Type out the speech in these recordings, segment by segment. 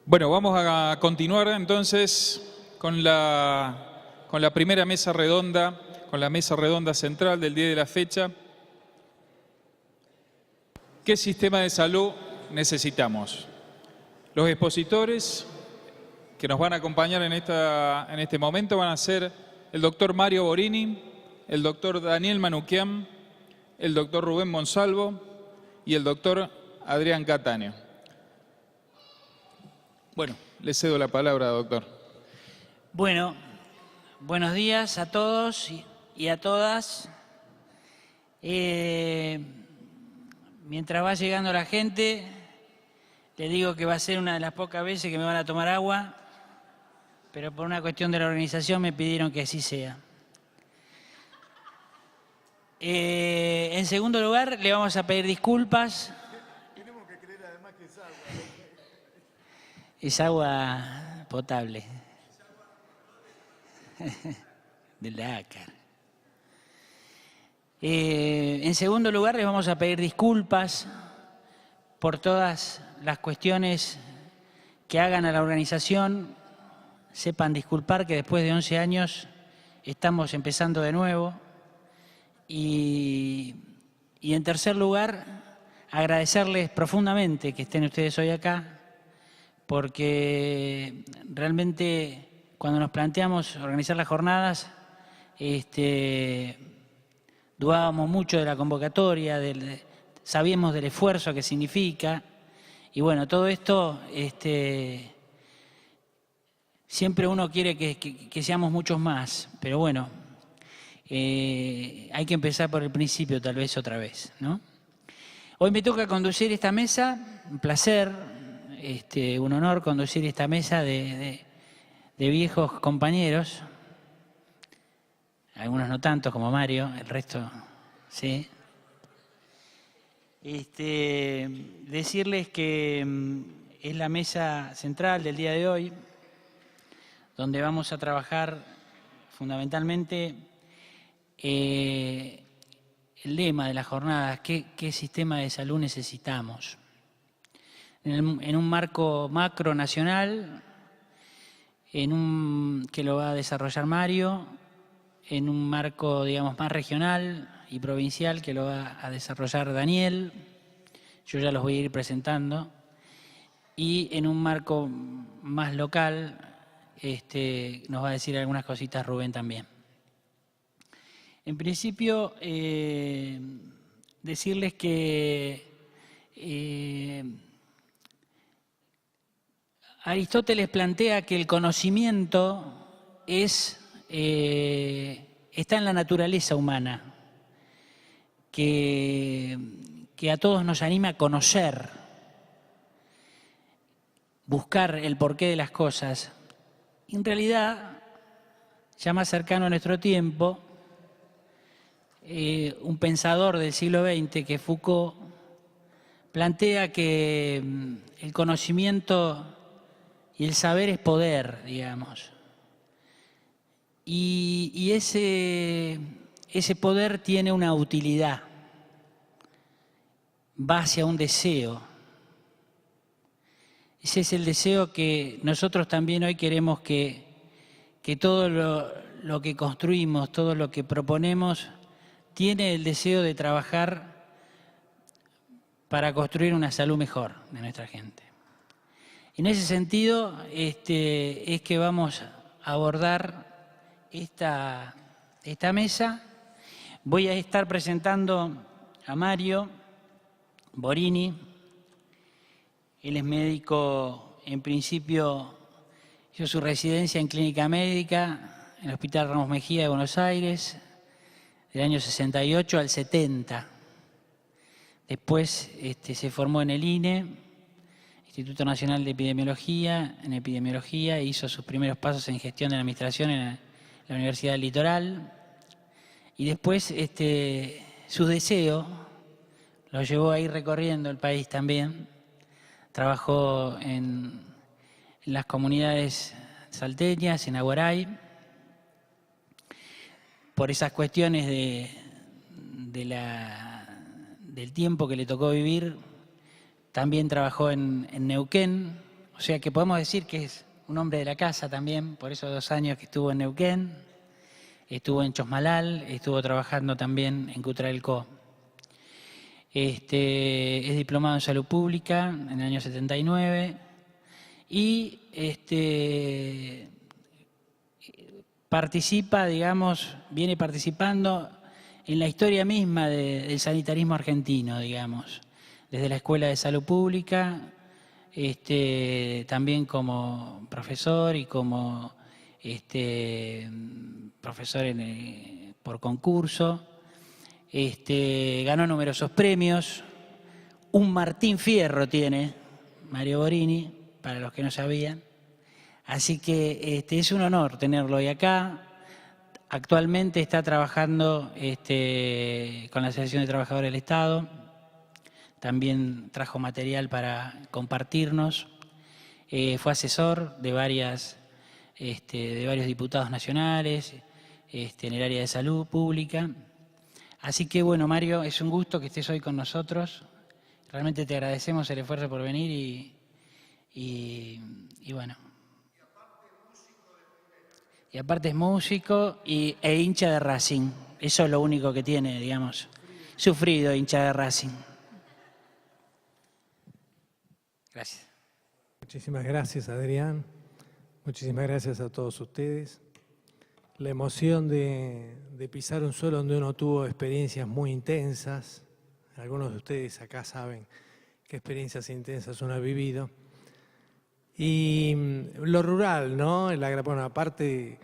Bueno, vamos a continuar entonces con la primera mesa redonda, con la mesa redonda central del día de la fecha. ¿Qué sistema de salud necesitamos? Los expositores que nos van a acompañar en este momento van a ser el doctor Mario Borini, el doctor Daniel Manuquian, el doctor Rubén Monsalvo y el doctor Adrián Cattaneo. Bueno, le cedo la palabra, doctor. Bueno, buenos días a todos y a todas. Mientras va llegando la gente, les digo que va a ser una de las pocas veces que me van a tomar agua, pero por una cuestión de la organización me pidieron que así sea. En segundo lugar, le vamos a pedir disculpas. Tenemos que creer además que es agua. Es agua potable. Del Dakar. En segundo lugar, les vamos a pedir disculpas por todas las cuestiones que hagan a la organización. Sepan disculpar que después de 11 años estamos empezando de nuevo. Y en tercer lugar, agradecerles profundamente que estén ustedes hoy acá, porque realmente cuando nos planteamos organizar las jornadas, dudábamos mucho de la convocatoria, sabíamos del esfuerzo que significa, y bueno, todo esto, siempre uno quiere que seamos muchos más, pero bueno, hay que empezar por el principio tal vez otra vez, ¿no? Hoy me toca conducir esta mesa, un placer, un honor conducir esta mesa de viejos compañeros, algunos no tanto como Mario, el resto sí. Decirles que es la mesa central del día de hoy, donde vamos a trabajar fundamentalmente el lema de las jornadas, ¿qué sistema de salud necesitamos? En un marco macro nacional, que lo va a desarrollar Mario, en un marco, digamos, más regional y provincial que lo va a desarrollar Daniel, yo ya los voy a ir presentando, y en un marco más local nos va a decir algunas cositas Rubén también. En principio, decirles que Aristóteles plantea que el conocimiento está en la naturaleza humana, que a todos nos anima a conocer, buscar el porqué de las cosas. En realidad, ya más cercano a nuestro tiempo, un pensador del siglo XX, que Foucault, plantea que el conocimiento y el saber es poder, digamos. Y ese poder tiene una utilidad, va hacia un deseo. Ese es el deseo que nosotros también hoy queremos que todo lo que construimos, todo lo que proponemos, tiene el deseo de trabajar para construir una salud mejor de nuestra gente. En ese sentido, es que vamos a abordar esta mesa. Voy a estar presentando a Mario Borini. Él es médico, en principio hizo su residencia en clínica médica en el Hospital Ramos Mejía de Buenos Aires, del año 68 al 70. Después se formó en el INE, Instituto Nacional de Epidemiología, e hizo sus primeros pasos en gestión de la administración en la Universidad del Litoral. Y después su deseo lo llevó a ir recorriendo el país también. Trabajó en las comunidades salteñas, en Aguaray. Por esas cuestiones del tiempo que le tocó vivir, también trabajó en Neuquén, O sea que podemos decir que es un hombre de la casa también, por esos 2 años que estuvo en Neuquén, estuvo en Chosmalal, estuvo trabajando también en Cutralcó. Es diplomado en Salud Pública en el año 79 y participa, digamos, viene participando en la historia misma del sanitarismo argentino, digamos, desde la Escuela de Salud Pública, también como profesor y como profesor por concurso. Ganó numerosos premios. Un Martín Fierro tiene Mario Borini, para los que no sabían. Así que es un honor tenerlo hoy acá. Actualmente está trabajando con la Asociación de Trabajadores del Estado. También trajo material para compartirnos. Fue asesor de varios diputados nacionales en el área de salud pública. Así que, bueno, Mario, es un gusto que estés hoy con nosotros. Realmente te agradecemos el esfuerzo por venir y bueno. Y aparte es músico e hincha de Racing. Eso es lo único que tiene, digamos. Sufrido hincha de Racing. Gracias. Muchísimas gracias, Adrián. Muchísimas gracias a todos ustedes. La emoción de pisar un suelo donde uno tuvo experiencias muy intensas. Algunos de ustedes acá saben qué experiencias intensas uno ha vivido. Y lo rural, ¿no? Bueno, aparte,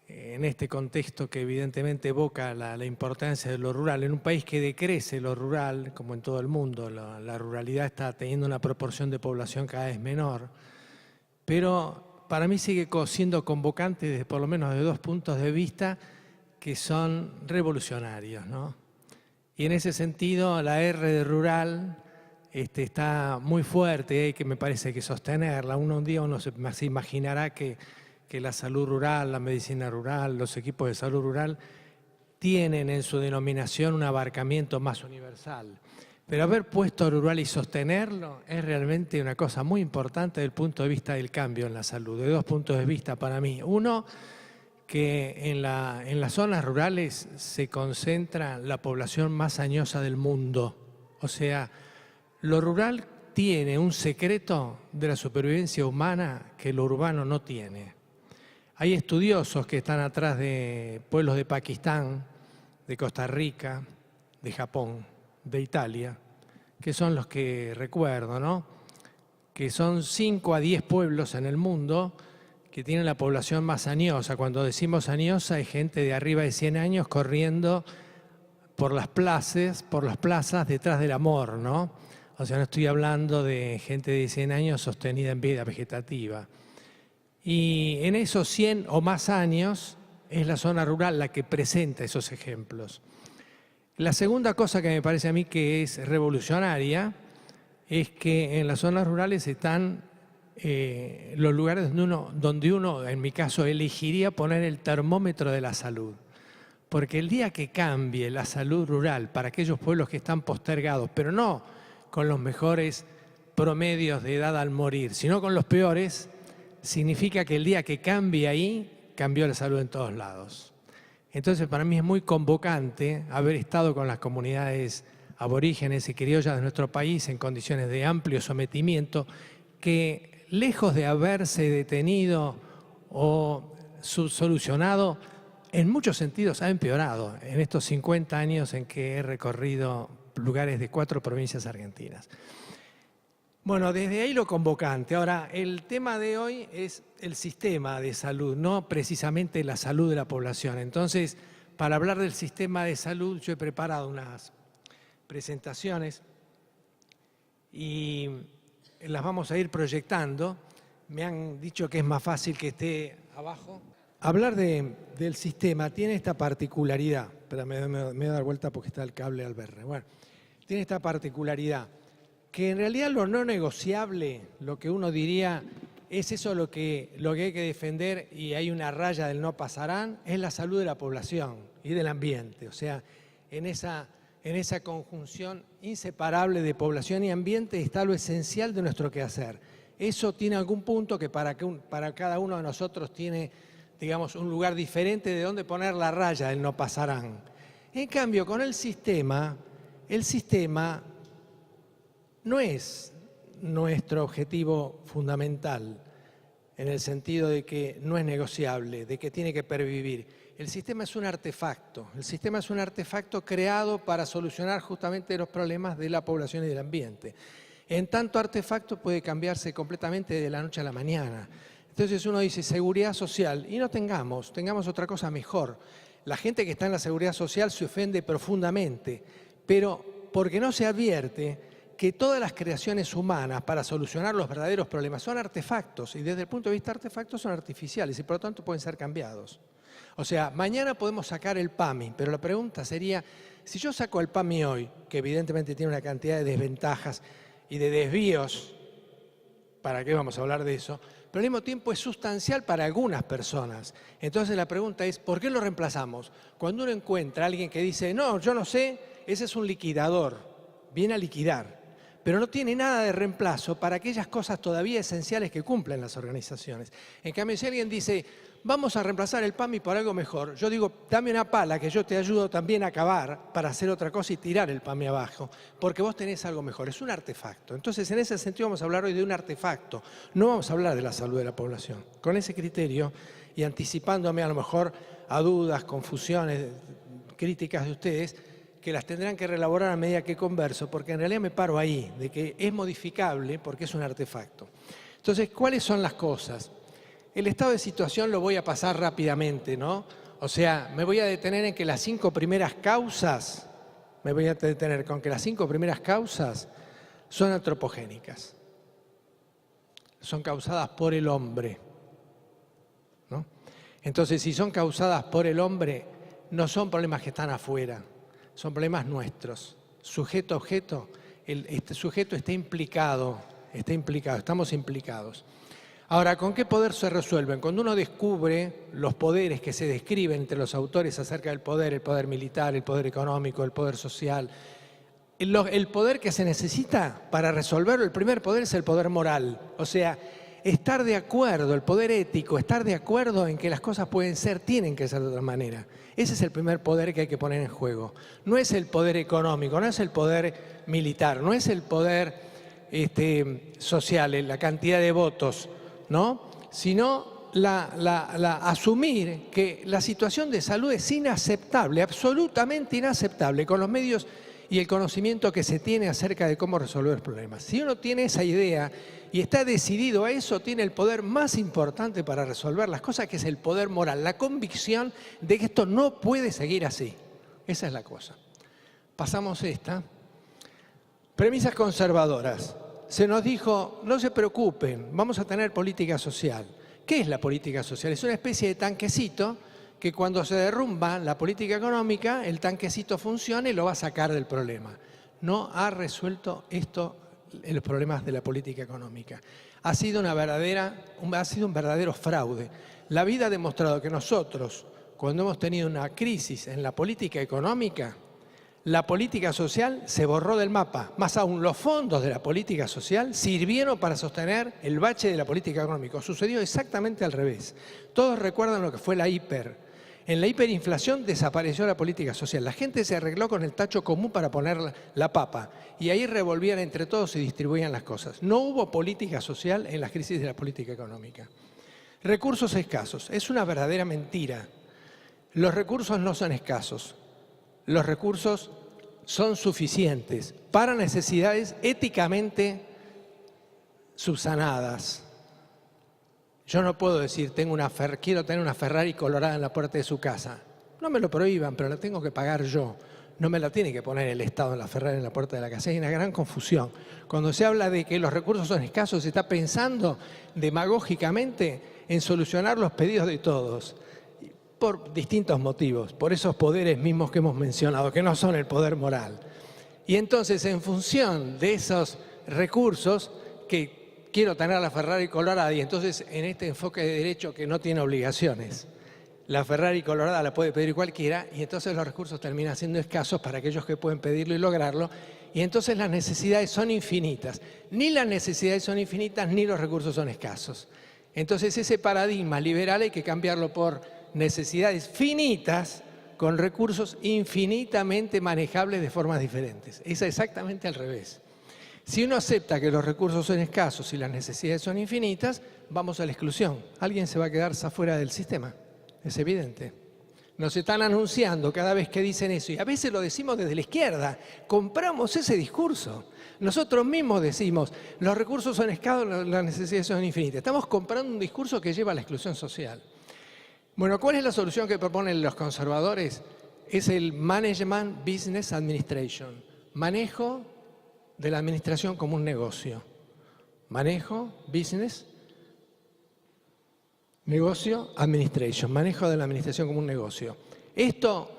en este contexto que evidentemente evoca la importancia de lo rural, en un país que decrece lo rural, como en todo el mundo, la ruralidad está teniendo una proporción de población cada vez menor, pero para mí sigue siendo convocante desde por lo menos de 2 puntos de vista que son revolucionarios, ¿no? Y en ese sentido la R de rural está muy fuerte y que me parece que sostenerla. Un día uno se imaginará que la salud rural, la medicina rural, los equipos de salud rural tienen en su denominación un abarcamiento más universal. Pero haber puesto rural y sostenerlo es realmente una cosa muy importante desde el punto de vista del cambio en la salud, de 2 puntos de vista para mí. Uno, que en las zonas rurales se concentra la población más añosa del mundo. O sea, lo rural tiene un secreto de la supervivencia humana que lo urbano no tiene. Hay estudiosos que están atrás de pueblos de Pakistán, de Costa Rica, de Japón, de Italia, que son los que recuerdo, ¿no? Que son 5 a 10 pueblos en el mundo que tienen la población más añosa. Cuando decimos añosa, hay gente de arriba de 100 años corriendo por las plazas detrás del amor, ¿no? O sea, no estoy hablando de gente de 100 años sostenida en vida vegetativa. Y en esos 100 o más años es la zona rural la que presenta esos ejemplos. La segunda cosa que me parece a mí que es revolucionaria es que en las zonas rurales están los lugares donde uno, en mi caso, elegiría poner el termómetro de la salud. Porque el día que cambie la salud rural para aquellos pueblos que están postergados, pero no con los mejores promedios de edad al morir, sino con los peores, significa que el día que cambie ahí, cambió la salud en todos lados. Entonces, para mí es muy convocante haber estado con las comunidades aborígenes y criollas de nuestro país en condiciones de amplio sometimiento que, lejos de haberse detenido o solucionado, en muchos sentidos ha empeorado en estos 50 años en que he recorrido lugares de 4 provincias argentinas. Bueno, desde ahí lo convocante. Ahora, el tema de hoy es el sistema de salud, no precisamente la salud de la población. Entonces, para hablar del sistema de salud, yo he preparado unas presentaciones y las vamos a ir proyectando. Me han dicho que es más fácil que esté abajo. Hablar del sistema tiene esta particularidad. Espera, me voy a dar vuelta porque está el cable al verre. Bueno, tiene esta particularidad que en realidad lo no negociable, lo que uno diría, es eso lo que hay que defender y hay una raya del no pasarán, es la salud de la población y del ambiente. O sea, en esa conjunción inseparable de población y ambiente está lo esencial de nuestro quehacer. eso tiene algún punto que para cada uno de nosotros tiene, digamos, un lugar diferente de donde poner la raya del no pasarán. En cambio, con el sistema no es nuestro objetivo fundamental, en el sentido de que no es negociable, de que tiene que pervivir. El sistema es un artefacto. El sistema es un artefacto creado para solucionar justamente los problemas de la población y del ambiente. En tanto artefacto puede cambiarse completamente de la noche a la mañana. Entonces uno dice seguridad social y no tengamos otra cosa mejor. La gente que está en la seguridad social se ofende profundamente, pero porque no se advierte que todas las creaciones humanas para solucionar los verdaderos problemas son artefactos y desde el punto de vista artefactos son artificiales y por lo tanto pueden ser cambiados. O sea, mañana podemos sacar el PAMI, pero la pregunta sería, si yo saco el PAMI hoy, que evidentemente tiene una cantidad de desventajas y de desvíos, ¿para qué vamos a hablar de eso? Pero al mismo tiempo es sustancial para algunas personas. Entonces la pregunta es, ¿por qué lo reemplazamos? Cuando uno encuentra a alguien que dice, no, yo no sé, ese es un liquidador, viene a liquidar. Pero no tiene nada de reemplazo para aquellas cosas todavía esenciales que cumplen las organizaciones. En cambio, si alguien dice, vamos a reemplazar el PAMI por algo mejor, yo digo, dame una pala que yo te ayudo también a cavar para hacer otra cosa y tirar el PAMI abajo, porque vos tenés algo mejor, es un artefacto. Entonces, en ese sentido vamos a hablar hoy de un artefacto, no vamos a hablar de la salud de la población. Con ese criterio y anticipándome a lo mejor a dudas, confusiones, críticas de ustedes, que las tendrán que reelaborar a medida que converso, porque en realidad me paro ahí, de que es modificable porque es un artefacto. Entonces, ¿cuáles son las cosas? El estado de situación lo voy a pasar rápidamente, ¿no? O sea, me voy a detener en que las 5 primeras causas, son antropogénicas. Son causadas por el hombre, ¿no? Entonces, si son causadas por el hombre, no son problemas que están afuera. Son problemas nuestros. Sujeto-objeto, este sujeto está implicado, estamos implicados. Ahora, ¿con qué poder se resuelven? Cuando uno descubre los poderes que se describen entre los autores acerca del poder, el poder militar, el poder económico, el poder social, el poder que se necesita para resolverlo, el primer poder es el poder moral. O sea, estar de acuerdo, el poder ético, estar de acuerdo en que las cosas tienen que ser de otra manera. Ese es el primer poder que hay que poner en juego. No es el poder económico, no es el poder militar, no es el poder social, la cantidad de votos, ¿no? Sino asumir que la situación de salud es inaceptable, absolutamente inaceptable, con los medios y el conocimiento que se tiene acerca de cómo resolver los problemas. Si uno tiene esa idea y está decidido a eso, tiene el poder más importante para resolver las cosas, que es el poder moral, la convicción de que esto no puede seguir así. Esa es la cosa. Pasamos esta. Premisas conservadoras. Se nos dijo, no se preocupen, vamos a tener política social. ¿Qué es la política social? Es una especie de tanquecito que cuando se derrumba la política económica, el tanquecito funciona y lo va a sacar del problema. No ha resuelto esto los problemas de la política económica. Ha sido un verdadero fraude. La vida ha demostrado que nosotros, cuando hemos tenido una crisis en la política económica, la política social se borró del mapa. Más aún, los fondos de la política social sirvieron para sostener el bache de la política económica. Sucedió exactamente al revés. Todos recuerdan lo que fue la hiper. En la hiperinflación desapareció la política social. La gente se arregló con el tacho común para poner la papa y ahí revolvían entre todos y distribuían las cosas. No hubo política social en las crisis de la política económica. Recursos escasos. Es una verdadera mentira. Los recursos no son escasos. Los recursos son suficientes para necesidades éticamente subsanadas. Yo no puedo decir, quiero tener una Ferrari colorada en la puerta de su casa. No me lo prohíban, pero la tengo que pagar yo. No me la tiene que poner el Estado en la Ferrari en la puerta de la casa. Hay una gran confusión. Cuando se habla de que los recursos son escasos, se está pensando demagógicamente en solucionar los pedidos de todos, por distintos motivos, por esos poderes mismos que hemos mencionado, que no son el poder moral. Y entonces, en función de esos recursos, que quiero tener la Ferrari colorada, y entonces en este enfoque de derecho que no tiene obligaciones, la Ferrari colorada la puede pedir cualquiera, y entonces los recursos terminan siendo escasos para aquellos que pueden pedirlo y lograrlo, Y entonces las necesidades son infinitas. Ni las necesidades son infinitas, ni los recursos son escasos. Entonces ese paradigma liberal hay que cambiarlo por necesidades finitas con recursos infinitamente manejables de formas diferentes. Es exactamente al revés. Si uno acepta que los recursos son escasos y las necesidades son infinitas, vamos a la exclusión. Alguien se va a quedar afuera del sistema. Es evidente. Nos están anunciando cada vez que dicen eso, y a veces lo decimos desde la izquierda. Compramos ese discurso. Nosotros mismos decimos, los recursos son escasos, las necesidades son infinitas. Estamos comprando un discurso que lleva a la exclusión social. Bueno, ¿cuál es la solución que proponen los conservadores? Es el Management Business Administration. Manejo de la administración como un negocio. Manejo, business, negocio, administration. Manejo de la administración como un negocio. Esto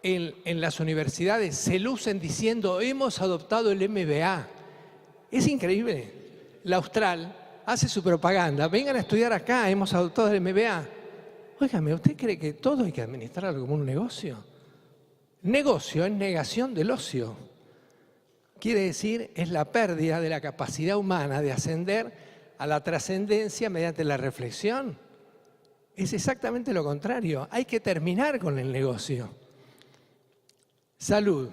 en las universidades se lucen diciendo, hemos adoptado el MBA. Es increíble. La Austral hace su propaganda. Vengan a estudiar acá, hemos adoptado el MBA. Óigame, ¿usted cree que todo hay que administrarlo como un negocio? Negocio es negación del ocio. Quiere decir, es la pérdida de la capacidad humana de ascender a la trascendencia mediante la reflexión. Es exactamente lo contrario. Hay que terminar con el negocio. Salud.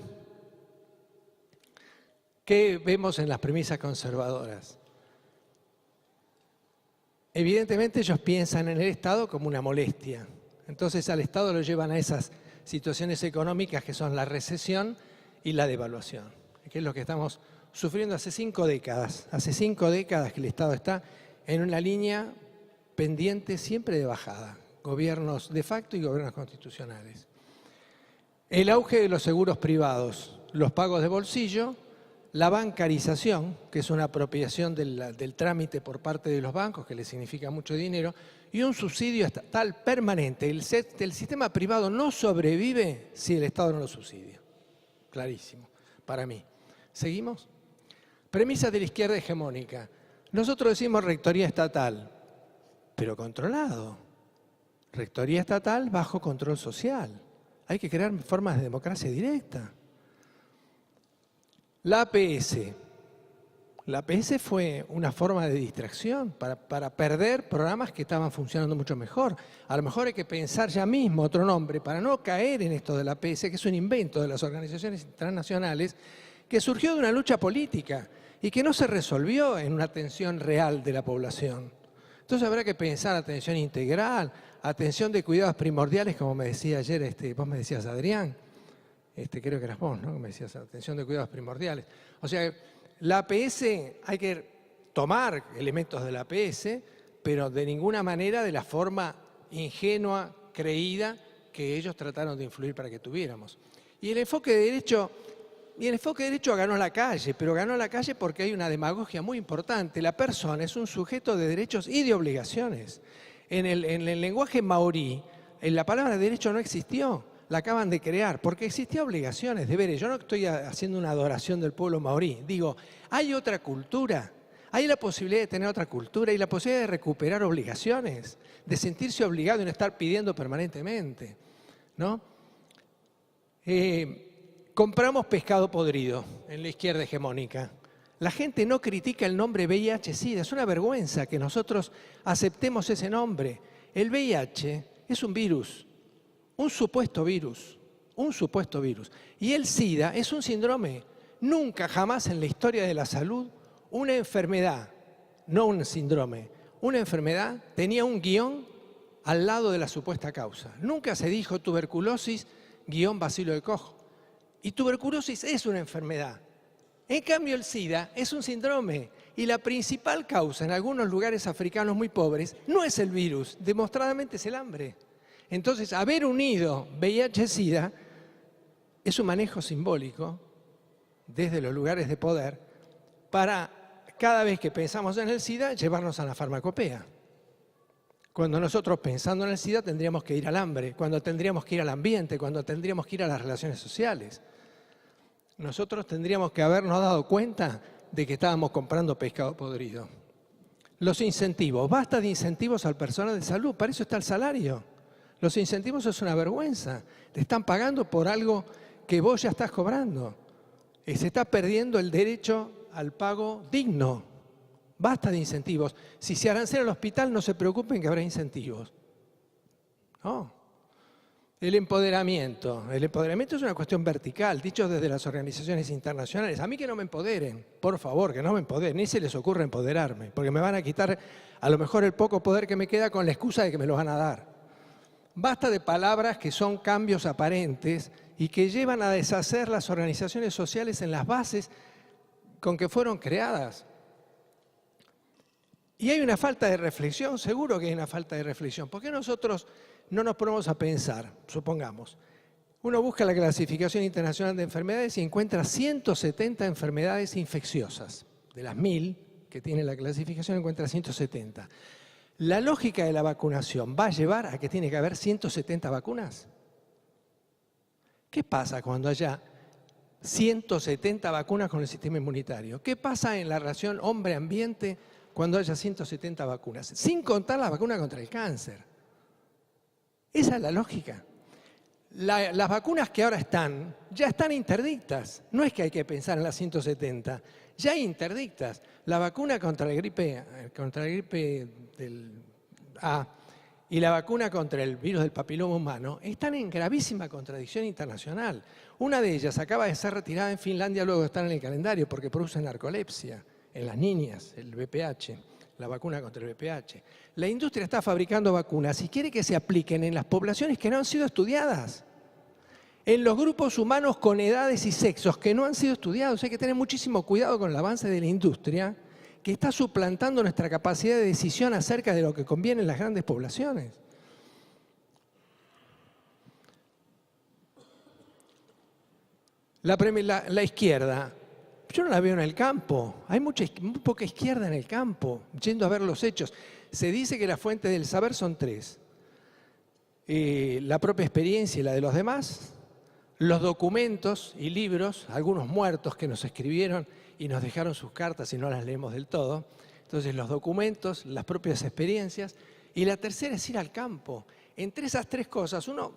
¿Qué vemos en las premisas conservadoras? Evidentemente ellos piensan en el Estado como una molestia. Entonces al Estado lo llevan a esas situaciones económicas que son la recesión y la devaluación, que es lo que estamos sufriendo hace 5 décadas. Hace 5 décadas que el Estado está en una línea pendiente siempre de bajada. Gobiernos de facto y gobiernos constitucionales. El auge de los seguros privados, los pagos de bolsillo, la bancarización, que es una apropiación del trámite por parte de los bancos, que les significa mucho dinero, y un subsidio estatal permanente. El sistema privado no sobrevive si el Estado no lo subsidia. Clarísimo, para mí. ¿Seguimos? Premisas de la izquierda hegemónica. Nosotros decimos rectoría estatal, pero controlado. Rectoría estatal bajo control social. Hay que crear formas de democracia directa. La APS. La APS fue una forma de distracción para perder programas que estaban funcionando mucho mejor. A lo mejor hay que pensar ya mismo otro nombre para no caer en esto de la APS, que es un invento de las organizaciones transnacionales, que surgió de una lucha política y que no se resolvió en una atención real de la población. Entonces habrá que pensar atención integral, atención de cuidados primordiales, como me decía ayer, vos me decías, Adrián, creo que eras vos, ¿no? Me decías, atención de cuidados primordiales. O sea, la APS, hay que tomar elementos de la APS, pero de ninguna manera de la forma ingenua, creída, que ellos trataron de influir para que tuviéramos. Y el enfoque de derecho ganó la calle, pero ganó la calle porque hay una demagogia muy importante. La persona es un sujeto de derechos y de obligaciones. En el lenguaje maorí, la palabra derecho no existió, la acaban de crear, porque existía obligaciones, deberes. Yo no estoy haciendo una adoración del pueblo maorí, digo, hay otra cultura, hay la posibilidad de tener otra cultura y la posibilidad de recuperar obligaciones, de sentirse obligado y no estar pidiendo permanentemente, ¿no? Compramos pescado podrido en la izquierda hegemónica. La gente no critica el nombre VIH-Sida, es una vergüenza que nosotros aceptemos ese nombre. El VIH es un virus, un supuesto virus. Y el SIDA es un síndrome. Nunca, jamás en la historia de la salud, una enfermedad, no un síndrome, una enfermedad tenía un guión al lado de la supuesta causa. Nunca se dijo tuberculosis, bacilo de Koch. Y tuberculosis es una enfermedad. En cambio, el SIDA es un síndrome y la principal causa en algunos lugares africanos muy pobres no es el virus, demostradamente es el hambre. Entonces, haber unido VIH-Sida es un manejo simbólico desde los lugares de poder para cada vez que pensamos en el SIDA llevarnos a la farmacopea. Cuando nosotros pensando en el SIDA tendríamos que ir al hambre, cuando tendríamos que ir al ambiente, cuando tendríamos que ir a las relaciones sociales. Nosotros tendríamos que habernos dado cuenta de que estábamos comprando pescado podrido. Los incentivos, basta de incentivos al personal de salud, para eso está el salario. Los incentivos es una vergüenza, te están pagando por algo que vos ya estás cobrando. Se está perdiendo el derecho al pago digno. Basta de incentivos. Si se arancela el hospital, no se preocupen que habrá incentivos. No. El empoderamiento. El empoderamiento es una cuestión vertical, dicho desde las organizaciones internacionales. A mí que no me empoderen, por favor, que no me empoderen. Ni se les ocurra empoderarme, porque me van a quitar a lo mejor el poco poder que me queda con la excusa de que me lo van a dar. Basta de palabras que son cambios aparentes y que llevan a deshacer las organizaciones sociales en las bases con que fueron creadas. Y hay una falta de reflexión, seguro que hay una falta de reflexión. ¿Por qué nosotros no nos ponemos a pensar? Supongamos, uno busca la clasificación internacional de enfermedades y encuentra 170 enfermedades infecciosas. De las 1000 que tiene la clasificación, encuentra 170. ¿La lógica de la vacunación va a llevar a que tiene que haber 170 vacunas? ¿Qué pasa cuando haya 170 vacunas con el sistema inmunitario? ¿Qué pasa en la relación hombre-ambiente cuando haya 170 vacunas? Sin contar la vacuna contra el cáncer. Esa es la lógica. Las vacunas que ahora están, ya están interdictas. No es que hay que pensar en las 170, ya hay interdictas. La vacuna contra la gripe del A y la vacuna contra el virus del papiloma humano están en gravísima contradicción internacional. Una de ellas acaba de ser retirada en Finlandia luego de estar en el calendario porque produce narcolepsia en las niñas, el VPH, la vacuna contra el VPH. La industria está fabricando vacunas y quiere que se apliquen en las poblaciones que no han sido estudiadas. En los grupos humanos con edades y sexos que no han sido estudiados. Hay que tener muchísimo cuidado con el avance de la industria que está suplantando nuestra capacidad de decisión acerca de lo que conviene en las grandes poblaciones. La izquierda, yo no la veo en el campo. Hay muy poca izquierda en el campo, yendo a ver los hechos. Se dice que las fuentes del saber son 3. La propia experiencia y la de los demás, los documentos y libros, algunos muertos que nos escribieron y nos dejaron sus cartas y no las leemos del todo. Entonces los documentos, las propias experiencias. Y la tercera es ir al campo. Entre esas 3 cosas uno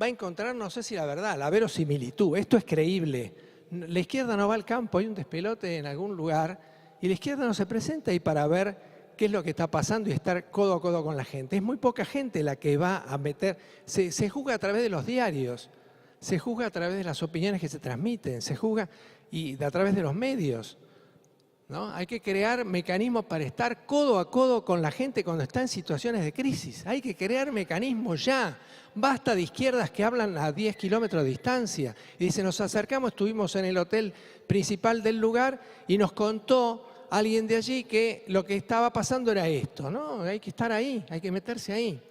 va a encontrar, no sé si la verdad, la verosimilitud. Esto es creíble. La izquierda no va al campo, hay un despelote en algún lugar y la izquierda no se presenta ahí para ver qué es lo que está pasando y estar codo a codo con la gente. Es muy poca gente la que va a meter. Se juzga a través de los diarios, se juzga a través de las opiniones que se transmiten, se juzga a través de los medios, ¿no? Hay que crear mecanismos para estar codo a codo con la gente cuando está en situaciones de crisis. Hay que crear mecanismos ya. Basta de izquierdas que hablan a 10 kilómetros de distancia. Y dicen, nos acercamos, estuvimos en el hotel principal del lugar y nos contó alguien de allí que lo que estaba pasando era esto, ¿no? Hay que estar ahí, hay que meterse ahí.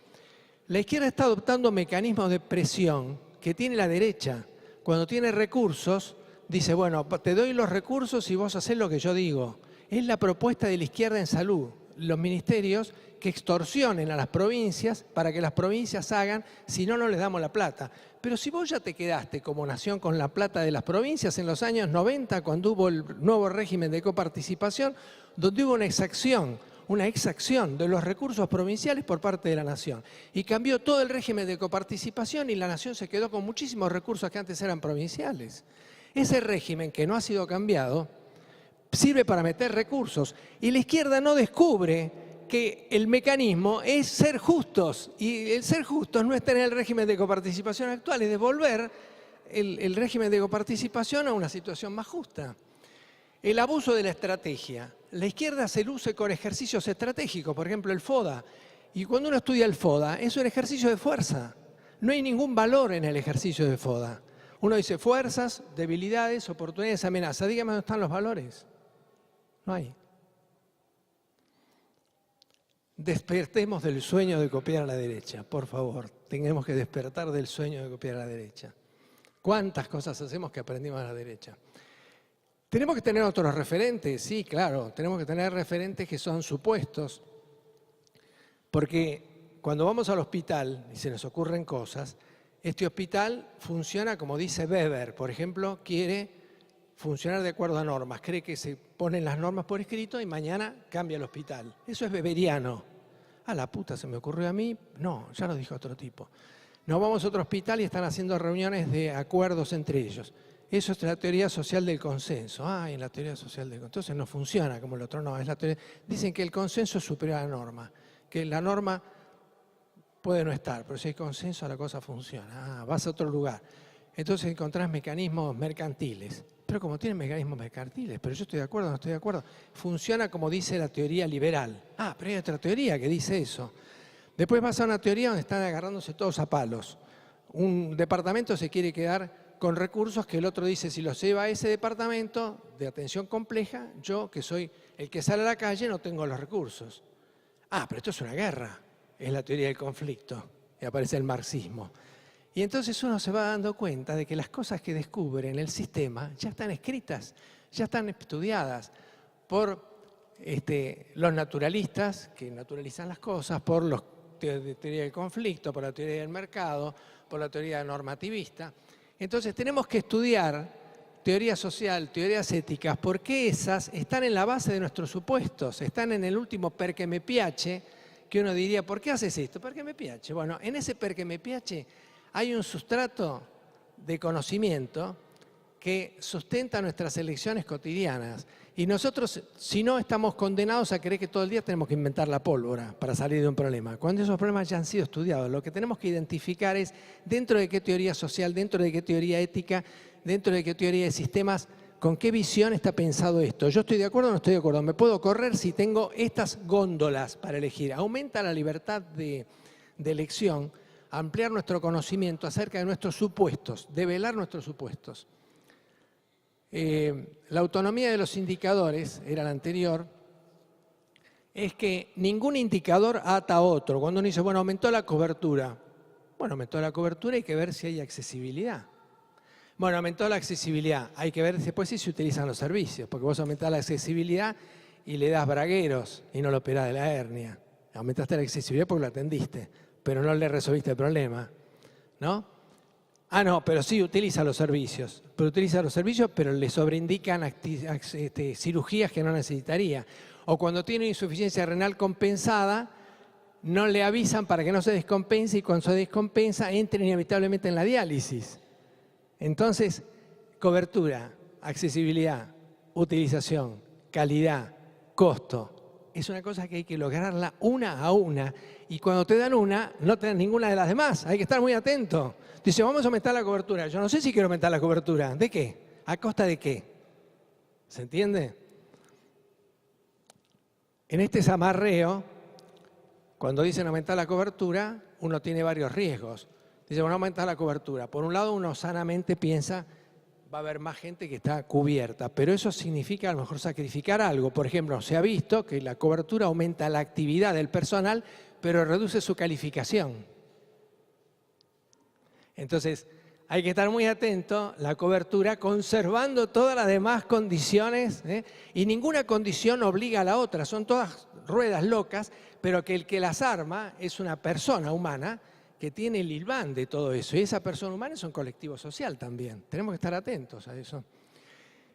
La izquierda está adoptando mecanismos de presión que tiene la derecha. Cuando tiene recursos, dice, bueno, te doy los recursos y vos hacés lo que yo digo. Es la propuesta de la izquierda en salud. Los ministerios que extorsionen a las provincias para que las provincias hagan, si no, no les damos la plata. Pero si vos ya te quedaste como nación con la plata de las provincias en los años 90, cuando hubo el nuevo régimen de coparticipación, donde hubo una exacción de los recursos provinciales por parte de la nación. Y cambió todo el régimen de coparticipación y la nación se quedó con muchísimos recursos que antes eran provinciales. Ese régimen que no ha sido cambiado sirve para meter recursos y la izquierda no descubre que el mecanismo es ser justos y el ser justos no es tener el régimen de coparticipación actual, es devolver el régimen de coparticipación a una situación más justa. El abuso de la estrategia. La izquierda se luce con ejercicios estratégicos, por ejemplo el FODA. Y cuando uno estudia el FODA es un ejercicio de fuerza. No hay ningún valor en el ejercicio de FODA. Uno dice fuerzas, debilidades, oportunidades, amenazas. Dígame dónde están los valores. No hay. Despertemos del sueño de copiar a la derecha, por favor. Tenemos que despertar del sueño de copiar a la derecha. ¿Cuántas cosas hacemos que aprendimos a la derecha? ¿Tenemos que tener otros referentes? Sí, claro. Tenemos que tener referentes que son supuestos. Porque cuando vamos al hospital y se nos ocurren cosas, este hospital funciona como dice Weber. Por ejemplo, quiere funcionar de acuerdo a normas. Cree que se ponen las normas por escrito y mañana cambia el hospital. Eso es weberiano. A la puta, se me ocurrió a mí. No, ya lo dijo otro tipo. Nos vamos a otro hospital y están haciendo reuniones de acuerdos entre ellos. Eso es la teoría social del consenso. En la teoría social del consenso. Entonces no funciona como el otro, no. Es la teoría. Dicen que el consenso es superior a la norma, que la norma puede no estar, pero si hay consenso la cosa funciona. Vas a otro lugar. Entonces encontrás mecanismos mercantiles. Pero como tienen mecanismos mercantiles, pero yo estoy de acuerdo, no estoy de acuerdo. Funciona como dice la teoría liberal. Pero hay otra teoría que dice eso. Después vas a una teoría donde están agarrándose todos a palos. Un departamento se quiere quedar con recursos que el otro dice, si los lleva a ese departamento de atención compleja, yo que soy el que sale a la calle no tengo los recursos. Pero esto es una guerra, es la teoría del conflicto, y aparece el marxismo. Y entonces uno se va dando cuenta de que las cosas que descubre en el sistema ya están escritas, ya están estudiadas por los naturalistas que naturalizan las cosas, por los de teoría del conflicto, por la teoría del mercado, por la teoría normativista. Entonces tenemos que estudiar teoría social, teorías éticas, porque esas están en la base de nuestros supuestos, están en el último perché me piace, que uno diría, ¿por qué haces esto? Perché me piace. Bueno, en ese perché me piace hay un sustrato de conocimiento que sustenta nuestras elecciones cotidianas. Y nosotros, si no, estamos condenados a creer que todo el día tenemos que inventar la pólvora para salir de un problema. Cuando esos problemas ya han sido estudiados, lo que tenemos que identificar es dentro de qué teoría social, dentro de qué teoría ética, dentro de qué teoría de sistemas, con qué visión está pensado esto. ¿Yo estoy de acuerdo o no estoy de acuerdo? ¿Me puedo correr si tengo estas góndolas para elegir? Aumenta la libertad de elección, ampliar nuestro conocimiento acerca de nuestros supuestos, develar nuestros supuestos. La autonomía de los indicadores, era la anterior, es que ningún indicador ata a otro. Cuando uno dice, bueno, aumentó la cobertura. Bueno, aumentó la cobertura, hay que ver si hay accesibilidad. Bueno, aumentó la accesibilidad, hay que ver después si se utilizan los servicios, porque vos aumentás la accesibilidad y le das bragueros y no lo operás de la hernia. Aumentaste la accesibilidad porque lo atendiste, pero no le resolviste el problema, ¿no? No, pero sí utiliza los servicios. Pero le sobreindican cirugías que no necesitaría. O cuando tiene insuficiencia renal compensada, no le avisan para que no se descompense y cuando se descompensa entra inevitablemente en la diálisis. Entonces, cobertura, accesibilidad, utilización, calidad, costo. Es una cosa que hay que lograrla una a una. Y cuando te dan una, no te dan ninguna de las demás. Hay que estar muy atento. Dice, vamos a aumentar la cobertura. Yo no sé si quiero aumentar la cobertura. ¿De qué? ¿A costa de qué? ¿Se entiende? En este zamarreo, cuando dicen aumentar la cobertura, uno tiene varios riesgos. Dice, bueno, aumentar la cobertura. Por un lado, uno sanamente piensa, va a haber más gente que está cubierta, pero eso significa a lo mejor sacrificar algo. Por ejemplo, se ha visto que la cobertura aumenta la actividad del personal, pero reduce su calificación. Entonces, hay que estar muy atento, la cobertura, conservando todas las demás condiciones, y ninguna condición obliga a la otra, son todas ruedas locas, pero que el que las arma es una persona humana que tiene el hilván de todo eso, y esa persona humana es un colectivo social también, tenemos que estar atentos a eso.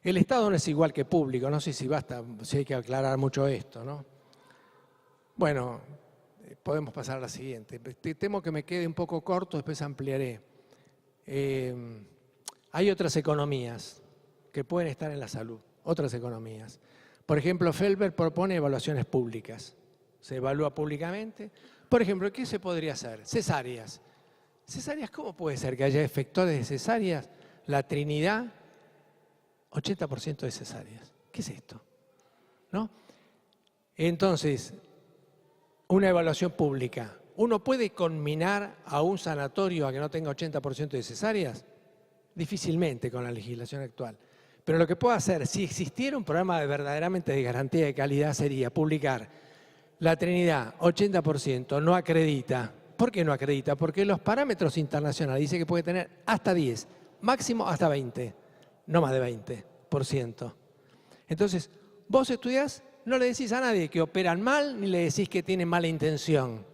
El Estado no es igual que público, no sé si hay que aclarar mucho esto, ¿no? Bueno, podemos pasar a la siguiente, temo que me quede un poco corto, después ampliaré. Hay otras economías que pueden estar en la salud, otras economías. Por ejemplo, Felber propone evaluaciones públicas. Se evalúa públicamente. Por ejemplo, ¿qué se podría hacer? Cesáreas. ¿Cesáreas? ¿Cómo puede ser que haya efectores de cesáreas? La Trinidad, 80% de cesáreas. ¿Qué es esto? ¿No? Entonces, una evaluación pública. ¿Uno puede conminar a un sanatorio a que no tenga 80% de cesáreas? Difícilmente con la legislación actual. Pero lo que puedo hacer, si existiera un programa verdaderamente de garantía de calidad, sería publicar la Trinidad, 80%, no acredita. ¿Por qué no acredita? Porque los parámetros internacionales dicen que puede tener hasta 10, máximo hasta 20, no más de 20%. Entonces, vos estudiás, no le decís a nadie que operan mal, ni le decís que tienen mala intención.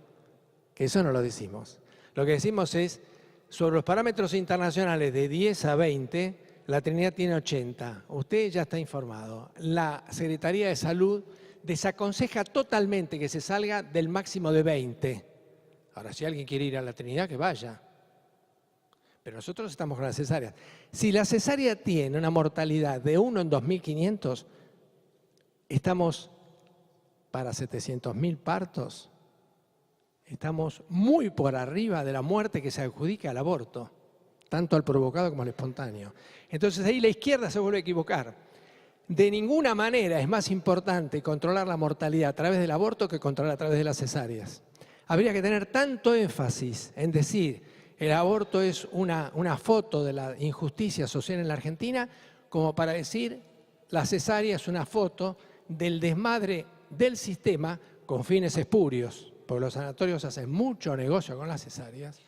Que eso no lo decimos. Lo que decimos es, sobre los parámetros internacionales de 10 a 20, la Trinidad tiene 80. Usted ya está informado. La Secretaría de Salud desaconseja totalmente que se salga del máximo de 20. Ahora, si alguien quiere ir a la Trinidad, que vaya. pero nosotros estamos con las cesáreas. Si la cesárea tiene una mortalidad de 1 en 2.500, estamos para 700.000 partos, estamos muy por arriba de la muerte que se adjudica al aborto, tanto al provocado como al espontáneo. Entonces ahí la izquierda se vuelve a equivocar. De ninguna manera es más importante controlar la mortalidad a través del aborto que controlar a través de las cesáreas. Habría que tener tanto énfasis en decir el aborto es una foto de la injusticia social en la Argentina, como para decir la cesárea es una foto del desmadre del sistema con fines espurios, porque los sanatorios hacen mucho negocio con las cesáreas,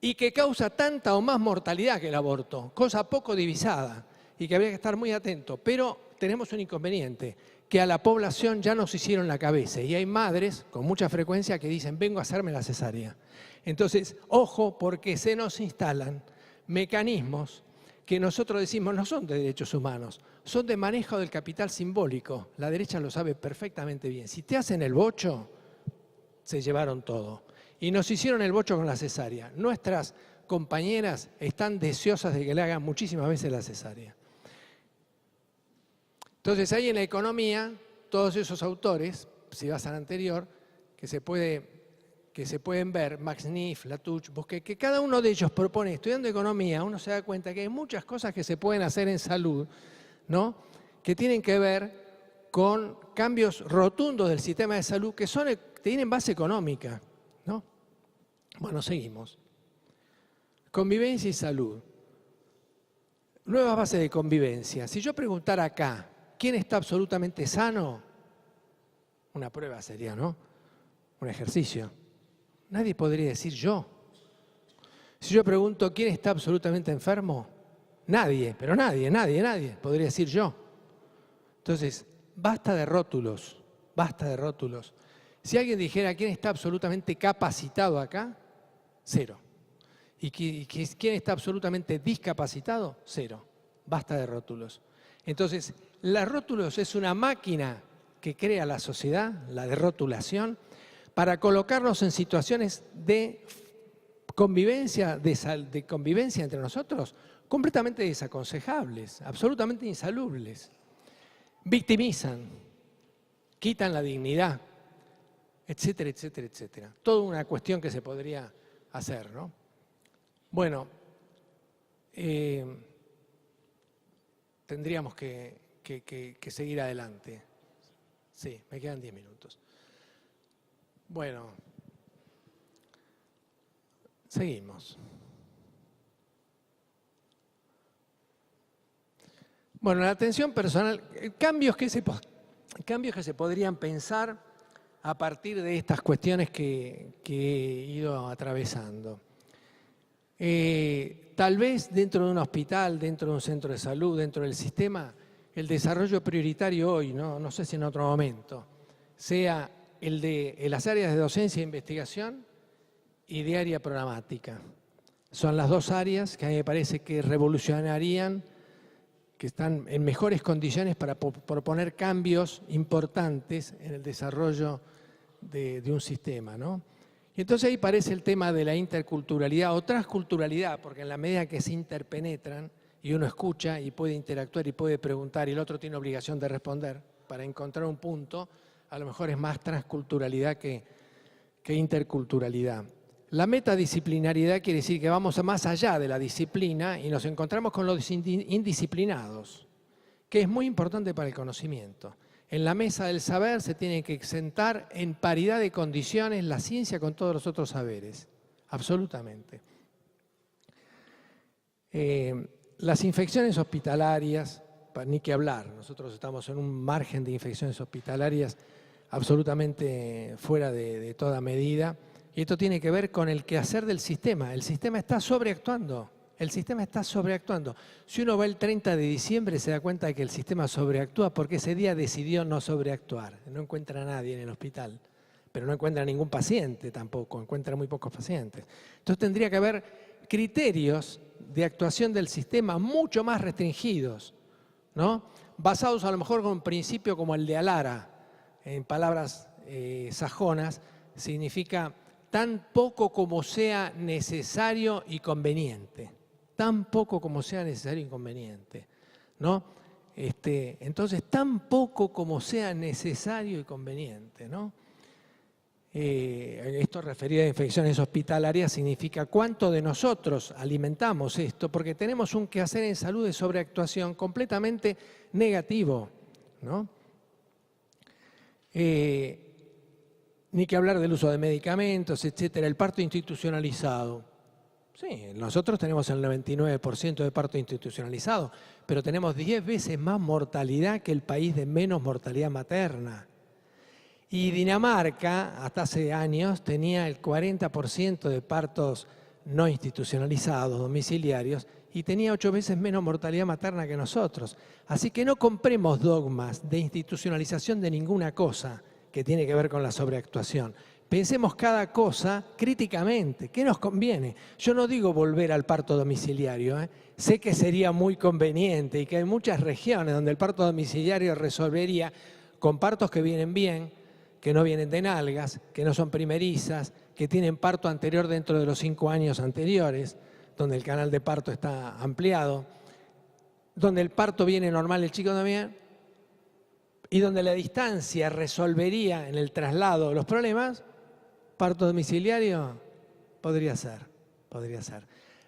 y que causa tanta o más mortalidad que el aborto, cosa poco divisada, y que habría que estar muy atento. Pero tenemos un inconveniente, que a la población ya nos hicieron la cabeza, y hay madres con mucha frecuencia que dicen, vengo a hacerme la cesárea. Entonces, ojo, porque se nos instalan mecanismos que nosotros decimos no son de derechos humanos, son de manejo del capital simbólico. La derecha lo sabe perfectamente bien. Si te hacen el bocho, se llevaron todo. Y nos hicieron el bocho con la cesárea. Nuestras compañeras están deseosas de que le hagan muchísimas veces la cesárea. Entonces, ahí en la economía, todos esos autores, si vas al anterior, que se pueden ver, Max Neff, Latouche, Bosquet, que cada uno de ellos propone, estudiando economía, uno se da cuenta que hay muchas cosas que se pueden hacer en salud, ¿no?, que tienen que ver con cambios rotundos del sistema de salud que tienen base económica, ¿no? Bueno, seguimos. Convivencia y salud. Nuevas bases de convivencia. Si yo preguntara acá, ¿quién está absolutamente sano? Una prueba sería, ¿no? Un ejercicio. Nadie podría decir yo. Si yo pregunto, ¿quién está absolutamente enfermo? Nadie, pero nadie podría decir yo. Entonces, basta de rótulos, basta de rótulos. Si alguien dijera, ¿quién está absolutamente capacitado acá? Cero. ¿Y quién está absolutamente discapacitado? Cero. Basta de rótulos. Entonces, los rótulos es una máquina que crea la sociedad, la de rotulación, para colocarnos en situaciones de convivencia, de convivencia entre nosotros, completamente desaconsejables, absolutamente insalubles. Victimizan, quitan la dignidad, etcétera, etcétera, etcétera. Toda una cuestión que se podría hacer, ¿no? Bueno, tendríamos que seguir adelante. Sí, me quedan 10 minutos. Bueno, seguimos. Bueno, la atención personal, cambios que se podrían pensar a partir de estas cuestiones que he ido atravesando. Tal vez dentro de un hospital, dentro de un centro de salud, dentro del sistema, el desarrollo prioritario hoy, no sé si en otro momento, sea el de las áreas de docencia e investigación y de área programática. Son las dos áreas que a mí me parece que revolucionarían, que están en mejores condiciones para proponer cambios importantes en el desarrollo de un sistema, ¿no? Y entonces ahí aparece el tema de la interculturalidad o transculturalidad, porque en la medida que se interpenetran y uno escucha y puede interactuar y puede preguntar y el otro tiene obligación de responder para encontrar un punto, a lo mejor es más transculturalidad que interculturalidad. La metadisciplinariedad quiere decir que vamos más allá de la disciplina y nos encontramos con los indisciplinados, que es muy importante para el conocimiento. En la mesa del saber se tiene que sentar en paridad de condiciones la ciencia con todos los otros saberes, absolutamente. Las infecciones hospitalarias, ni que hablar, nosotros estamos en un margen de infecciones hospitalarias absolutamente fuera de toda medida. Y esto tiene que ver con el quehacer del sistema. El sistema está sobreactuando. El sistema está sobreactuando. Si uno va el 30 de diciembre se da cuenta de que el sistema sobreactúa porque ese día decidió no sobreactuar. No encuentra a nadie en el hospital, pero no encuentra a ningún paciente tampoco, encuentra muy pocos pacientes. Entonces tendría que haber criterios de actuación del sistema mucho más restringidos, ¿no? Basados a lo mejor con un principio como el de Alara, en palabras sajonas, significa tan poco como sea necesario y conveniente. Tan poco como sea necesario y conveniente, ¿no? Entonces, tan poco como sea necesario y conveniente, ¿no? Esto referido a infecciones hospitalarias significa cuánto de nosotros alimentamos esto, porque tenemos un quehacer en salud de sobreactuación completamente negativo, ¿no? Ni que hablar del uso de medicamentos, etcétera, el parto institucionalizado. Sí, nosotros tenemos el 99% de parto institucionalizado, pero tenemos 10 veces más mortalidad que el país de menos mortalidad materna. Y Dinamarca, hasta hace años, tenía el 40% de partos no institucionalizados, domiciliarios, y tenía 8 veces menos mortalidad materna que nosotros. Así que no compremos dogmas de institucionalización de ninguna cosa que tiene que ver con la sobreactuación. Pensemos cada cosa críticamente. ¿Qué nos conviene? Yo no digo volver al parto domiciliario. Sé que sería muy conveniente y que hay muchas regiones donde el parto domiciliario resolvería con partos que vienen bien, que no vienen de nalgas, que no son primerizas, que tienen parto anterior dentro de los 5 años anteriores, donde el canal de parto está ampliado, donde el parto viene normal, el chico también, y donde la distancia resolvería en el traslado los problemas. Parto domiciliario podría ser.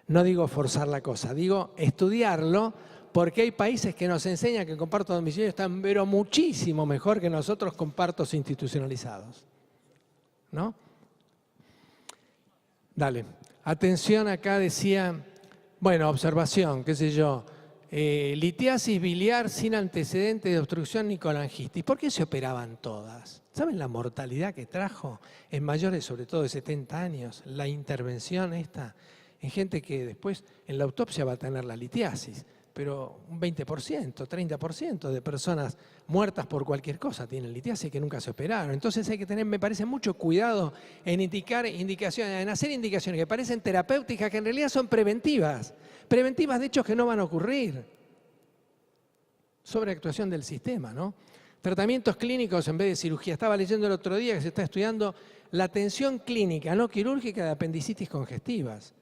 No digo forzar la cosa, digo estudiarlo, porque hay países que nos enseñan que con parto domiciliario están pero muchísimo mejor que nosotros con partos institucionalizados, ¿no? Dale. Atención, acá decía, bueno, observación, qué sé yo, litiasis biliar sin antecedentes de obstrucción ni colangitis. ¿Por qué se operaban todas? ¿Saben la mortalidad que trajo en mayores, sobre todo de 70 años, la intervención esta en gente que después en la autopsia va a tener la litiasis? Pero un 20%, 30% de personas muertas por cualquier cosa tienen litiasis que nunca se operaron. Entonces hay que tener, me parece, mucho cuidado en indicar indicaciones, en hacer indicaciones que parecen terapéuticas, que en realidad son preventivas. Preventivas de hechos que no van a ocurrir. Sobreactuación del sistema, ¿no? Tratamientos clínicos en vez de cirugía. Estaba leyendo el otro día que se está estudiando la atención clínica, no quirúrgica, de apendicitis congestivas.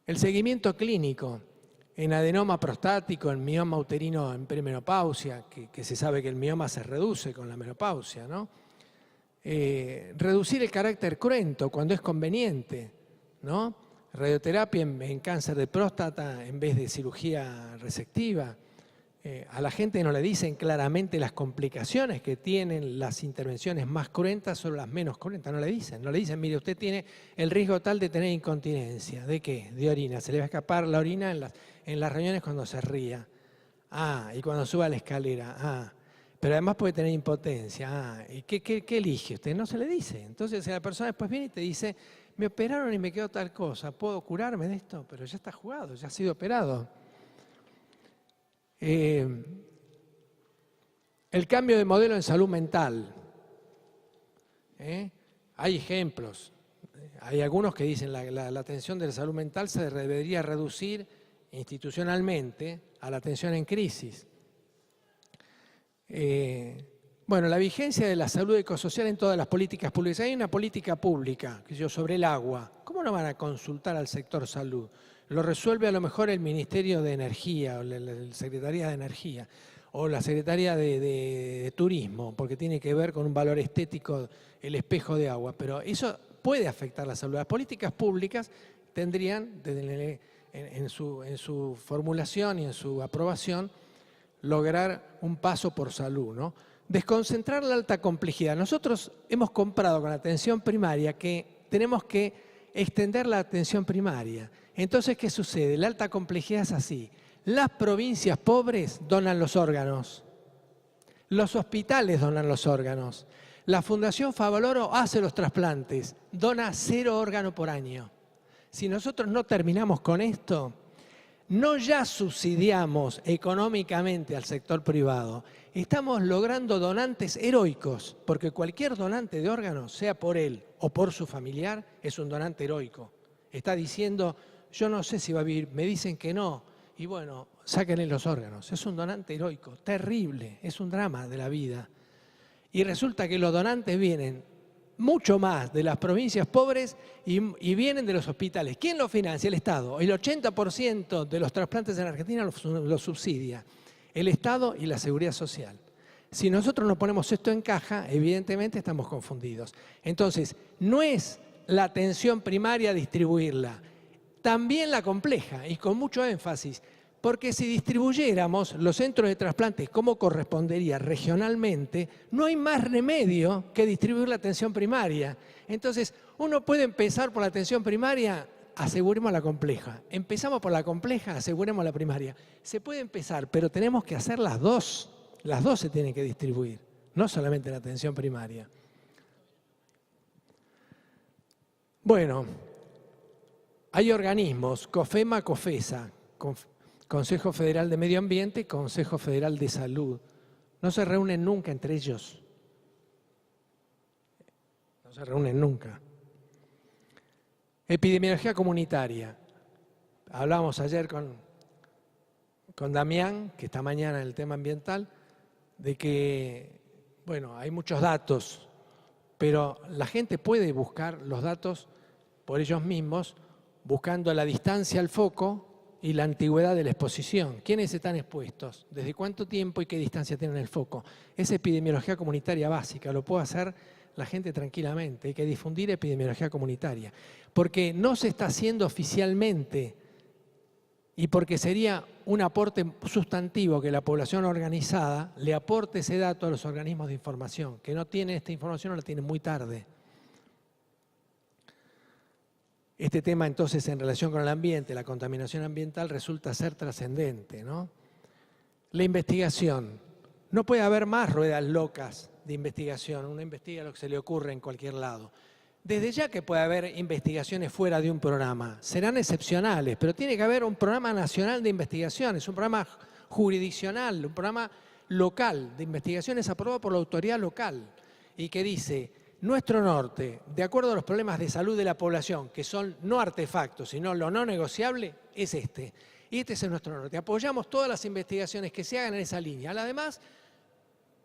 El seguimiento clínico en adenoma prostático, en mioma uterino en perimenopausia, que se sabe que el mioma se reduce con la menopausia, ¿no? Reducir el carácter cruento cuando es conveniente, ¿no? Radioterapia en cáncer de próstata en vez de cirugía resectiva. A la gente no le dicen claramente las complicaciones que tienen las intervenciones más cruentas o las menos cruentas, no le dicen, mire, usted tiene el riesgo tal de tener incontinencia. ¿De qué? De orina, se le va a escapar la orina en las reuniones cuando se ría. Y cuando suba a la escalera. Pero además puede tener impotencia. ¿Y qué elige usted? No se le dice. Entonces la persona después viene y te dice, me operaron y me quedó tal cosa, ¿puedo curarme de esto? Pero ya está jugado, ya ha sido operado. El cambio de modelo en salud mental. Hay ejemplos. Hay algunos que dicen la atención de la salud mental se debería reducir institucionalmente a la atención en crisis. Bueno, la vigencia de la salud ecosocial en todas las políticas públicas. Hay una política pública, que es sobre el agua. ¿Cómo no van a consultar al sector salud? Lo resuelve a lo mejor el Ministerio de Energía o la Secretaría de Energía o la Secretaría de Turismo, porque tiene que ver con un valor estético, el espejo de agua. Pero eso puede afectar la salud. Las políticas públicas tendrían, en su formulación y en su aprobación, lograr un paso por salud, ¿no? Desconcentrar la alta complejidad. Nosotros hemos comprado con la atención primaria que tenemos que extender la atención primaria. Entonces, ¿qué sucede? La alta complejidad es así. Las provincias pobres donan los órganos. Los hospitales donan los órganos. La Fundación Favaloro hace los trasplantes. Dona 0 órganos por año. Si nosotros no terminamos con esto, no ya subsidiamos económicamente al sector privado, estamos logrando donantes heroicos, porque cualquier donante de órganos, sea por él o por su familiar, es un donante heroico. Está diciendo, yo no sé si va a vivir, me dicen que no, y bueno, sáquenle los órganos. Es un donante heroico, terrible, es un drama de la vida. Y resulta que los donantes vienen mucho más de las provincias pobres y vienen de los hospitales. ¿Quién lo financia? El Estado. El 80% de los trasplantes en Argentina los subsidia el Estado y la Seguridad Social. Si nosotros no ponemos esto en caja, evidentemente estamos confundidos. Entonces, no es la atención primaria distribuirla, también la compleja y con mucho énfasis, porque si distribuyéramos los centros de trasplantes como correspondería regionalmente, no hay más remedio que distribuir la atención primaria. Entonces, uno puede empezar por la atención primaria, aseguremos la compleja. Empezamos por la compleja, aseguremos la primaria. Se puede empezar, pero tenemos que hacer las dos. Las dos se tienen que distribuir, no solamente la atención primaria. Bueno, hay organismos, COFEMA, COFESA, Consejo Federal de Medio Ambiente y Consejo Federal de Salud. No se reúnen nunca entre ellos. No se reúnen nunca. Epidemiología comunitaria. Hablamos ayer con Damián, que está mañana en el tema ambiental, de que, bueno, hay muchos datos, pero la gente puede buscar los datos por ellos mismos, buscando la distancia al foco y la antigüedad de la exposición. ¿Quiénes están expuestos? ¿Desde cuánto tiempo y qué distancia tienen el foco? Es epidemiología comunitaria básica, lo puede hacer la gente tranquilamente. Hay que difundir epidemiología comunitaria, porque no se está haciendo oficialmente y porque sería un aporte sustantivo que la población organizada le aporte ese dato a los organismos de información, que no tienen esta información o la tienen muy tarde. Este tema entonces en relación con el ambiente, la contaminación ambiental, resulta ser trascendente, ¿no? La investigación. No puede haber más ruedas locas de investigación. Uno investiga lo que se le ocurre en cualquier lado. Desde ya que puede haber investigaciones fuera de un programa, serán excepcionales, pero tiene que haber un programa nacional de investigaciones, un programa jurisdiccional, un programa local de investigaciones aprobado por la autoridad local y que dice, nuestro norte, de acuerdo a los problemas de salud de la población, que son no artefactos, sino lo no negociable, es este. Y este es nuestro norte. Apoyamos todas las investigaciones que se hagan en esa línea. Además,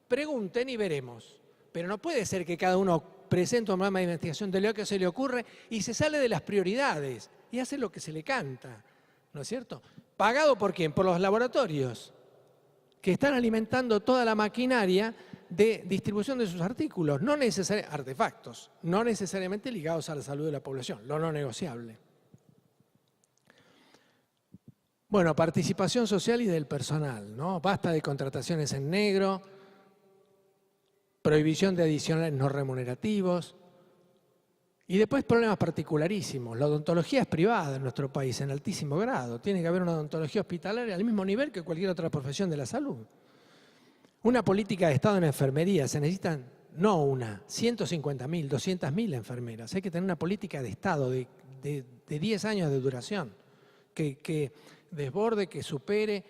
pregunten y veremos. Pero no puede ser que cada uno presente un programa de investigación de lo que se le ocurre y se sale de las prioridades y hace lo que se le canta, ¿no es cierto? ¿Pagado por quién? Por los laboratorios, que están alimentando toda la maquinaria de distribución de sus artículos, artefactos, no necesariamente ligados a la salud de la población, lo no negociable. Bueno, participación social y del personal, ¿no? Basta de contrataciones en negro, prohibición de adicionales no remunerativos y después problemas particularísimos. La odontología es privada en nuestro país en altísimo grado. Tiene que haber una odontología hospitalaria al mismo nivel que cualquier otra profesión de la salud. Una política de Estado en enfermería. Se necesitan, no una, 150.000, 200.000 enfermeras. Hay que tener una política de Estado de 10 años de duración que desborde, que supere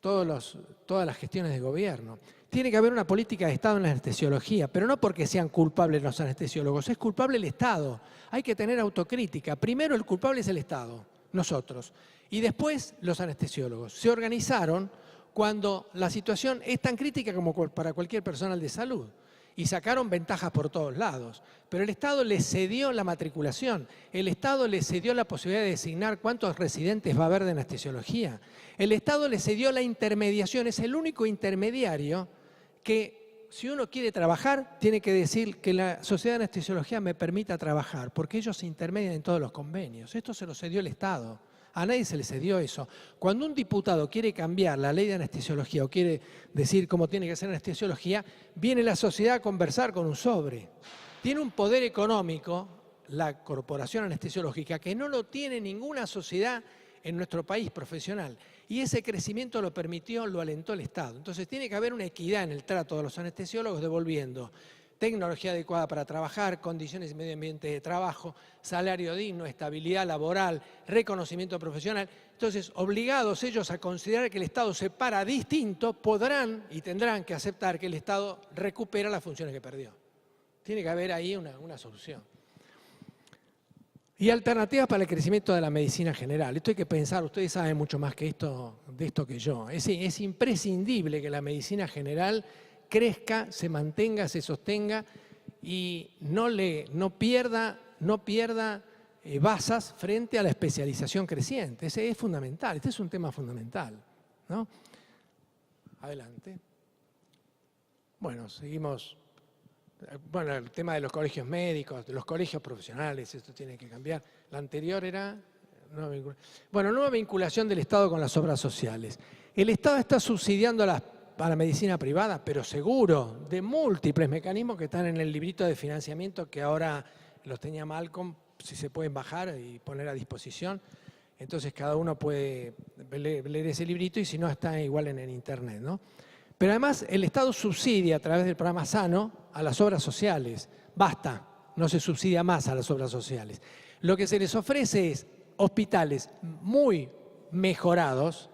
todas las gestiones de gobierno. Tiene que haber una política de Estado en la anestesiología, pero no porque sean culpables los anestesiólogos, es culpable el Estado. Hay que tener autocrítica. Primero el culpable es el Estado, nosotros, y después los anestesiólogos. Se organizaron cuando la situación es tan crítica como para cualquier personal de salud y sacaron ventajas por todos lados. Pero el Estado les cedió la matriculación, el Estado les cedió la posibilidad de designar cuántos residentes va a haber de anestesiología, el Estado les cedió la intermediación, es el único intermediario que si uno quiere trabajar, tiene que decir que la Sociedad de Anestesiología me permita trabajar, porque ellos se intermedian en todos los convenios. Esto se lo cedió el Estado. A nadie se le cedió eso. Cuando un diputado quiere cambiar la ley de anestesiología o quiere decir cómo tiene que ser anestesiología, viene la sociedad a conversar con un sobre. Tiene un poder económico, la Corporación Anestesiológica, que no lo tiene ninguna sociedad en nuestro país profesional. Y ese crecimiento lo permitió, lo alentó el Estado. Entonces tiene que haber una equidad en el trato de los anestesiólogos, devolviendo tecnología adecuada para trabajar, condiciones y medio ambiente de trabajo, salario digno, estabilidad laboral, reconocimiento profesional. Entonces, obligados ellos a considerar que el Estado se para distinto, podrán y tendrán que aceptar que el Estado recupera las funciones que perdió. Tiene que haber ahí una solución. Y alternativas para el crecimiento de la medicina general. Esto hay que pensar, ustedes saben mucho más de esto que yo. Es imprescindible que la medicina general crezca, se mantenga, se sostenga y no pierda basas frente a la especialización creciente. Ese es fundamental, este es un tema fundamental, ¿no? Adelante. Bueno, seguimos. Bueno, el tema de los colegios médicos, de los colegios profesionales, esto tiene que cambiar. La anterior era nueva vinculación del Estado con las obras sociales. El Estado está subsidiando a la medicina privada, pero seguro, de múltiples mecanismos que están en el librito de financiamiento que ahora los tenía Malcolm, si se pueden bajar y poner a disposición. Entonces cada uno puede leer ese librito y si no está igual en el internet, ¿no? Pero además el Estado subsidia a través del programa Sano a las obras sociales. Basta, no se subsidia más a las obras sociales. Lo que se les ofrece es hospitales muy mejorados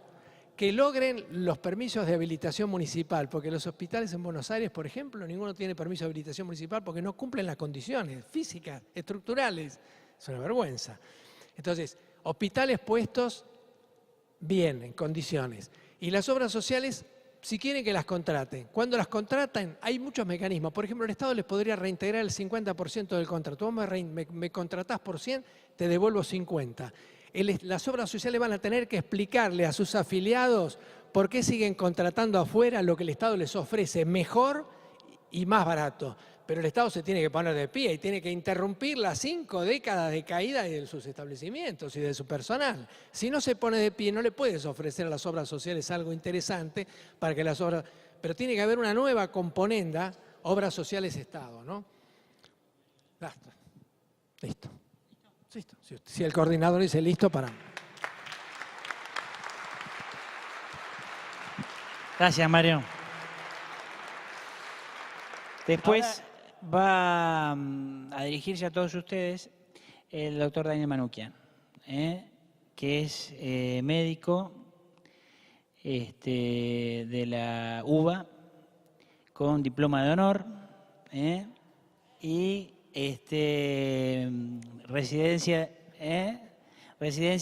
que logren los permisos de habilitación municipal, porque los hospitales en Buenos Aires, por ejemplo, ninguno tiene permiso de habilitación municipal porque no cumplen las condiciones físicas, estructurales. Es una vergüenza. Entonces, hospitales puestos bien, en condiciones. Y las obras sociales, si quieren que las contraten. Cuando las contratan, hay muchos mecanismos. Por ejemplo, el Estado les podría reintegrar el 50% del contrato. Vos me contratás por 100, te devuelvo 50. Las obras sociales van a tener que explicarle a sus afiliados por qué siguen contratando afuera lo que el Estado les ofrece mejor y más barato. Pero el Estado se tiene que poner de pie y tiene que interrumpir las 5 décadas de caída de sus establecimientos y de su personal. Si no se pone de pie, no le puedes ofrecer a las obras sociales algo interesante para que las obras... Pero tiene que haber una nueva componenda, obras sociales Estado, ¿no? Basta. Listo. Listo. Si el coordinador dice listo, paramos. Gracias, Mario. Después va a dirigirse a todos ustedes el doctor Daniel Manoukian, que es médico de la UBA con diploma de honor y residencia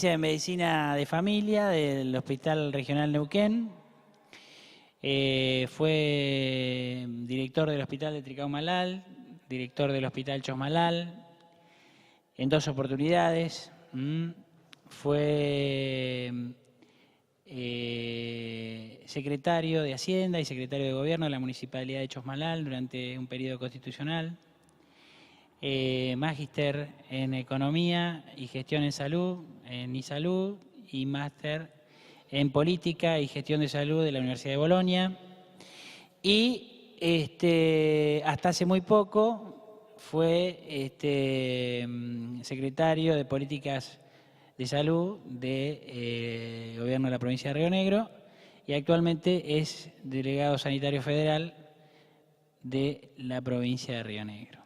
de medicina de familia del Hospital Regional Neuquén. Fue director del Hospital de Tricaumalal, director del Hospital Chosmalal, en 2 oportunidades. Fue secretario de Hacienda y secretario de Gobierno de la Municipalidad de Chosmalal durante un periodo constitucional. Magíster en Economía y Gestión en Salud, en ISalud, y máster en Política y Gestión de Salud de la Universidad de Bolonia. Y hasta hace muy poco fue secretario de Políticas de Salud del Gobierno de la provincia de Río Negro y actualmente es delegado sanitario federal de la provincia de Río Negro.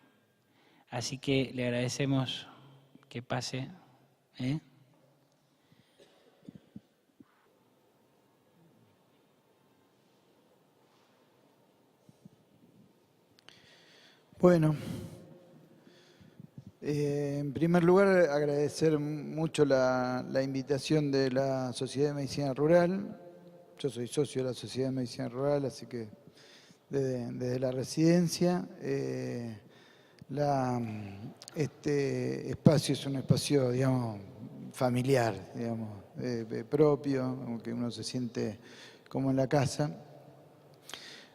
Así que le agradecemos que pase. Bueno, en primer lugar agradecer mucho la invitación de la Sociedad de Medicina Rural. Yo soy socio de la Sociedad de Medicina Rural, así que desde la residencia. Este espacio es un espacio, digamos, familiar, digamos, propio, aunque uno se siente como en la casa.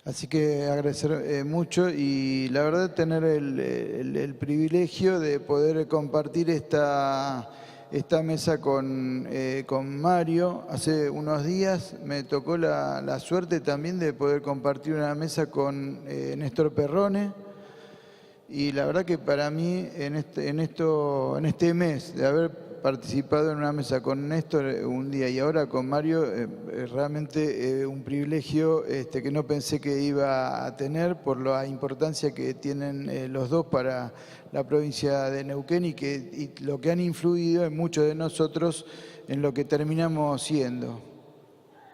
Así que agradecer mucho y la verdad tener el privilegio de poder compartir esta mesa con Mario. Hace unos días me tocó la suerte también de poder compartir una mesa con Néstor Perrone. Y la verdad que para mí, en este mes, de haber participado en una mesa con Néstor un día y ahora con Mario, es realmente un privilegio que no pensé que iba a tener por la importancia que tienen los dos para la provincia de Neuquén y lo que han influido en muchos de nosotros en lo que terminamos siendo,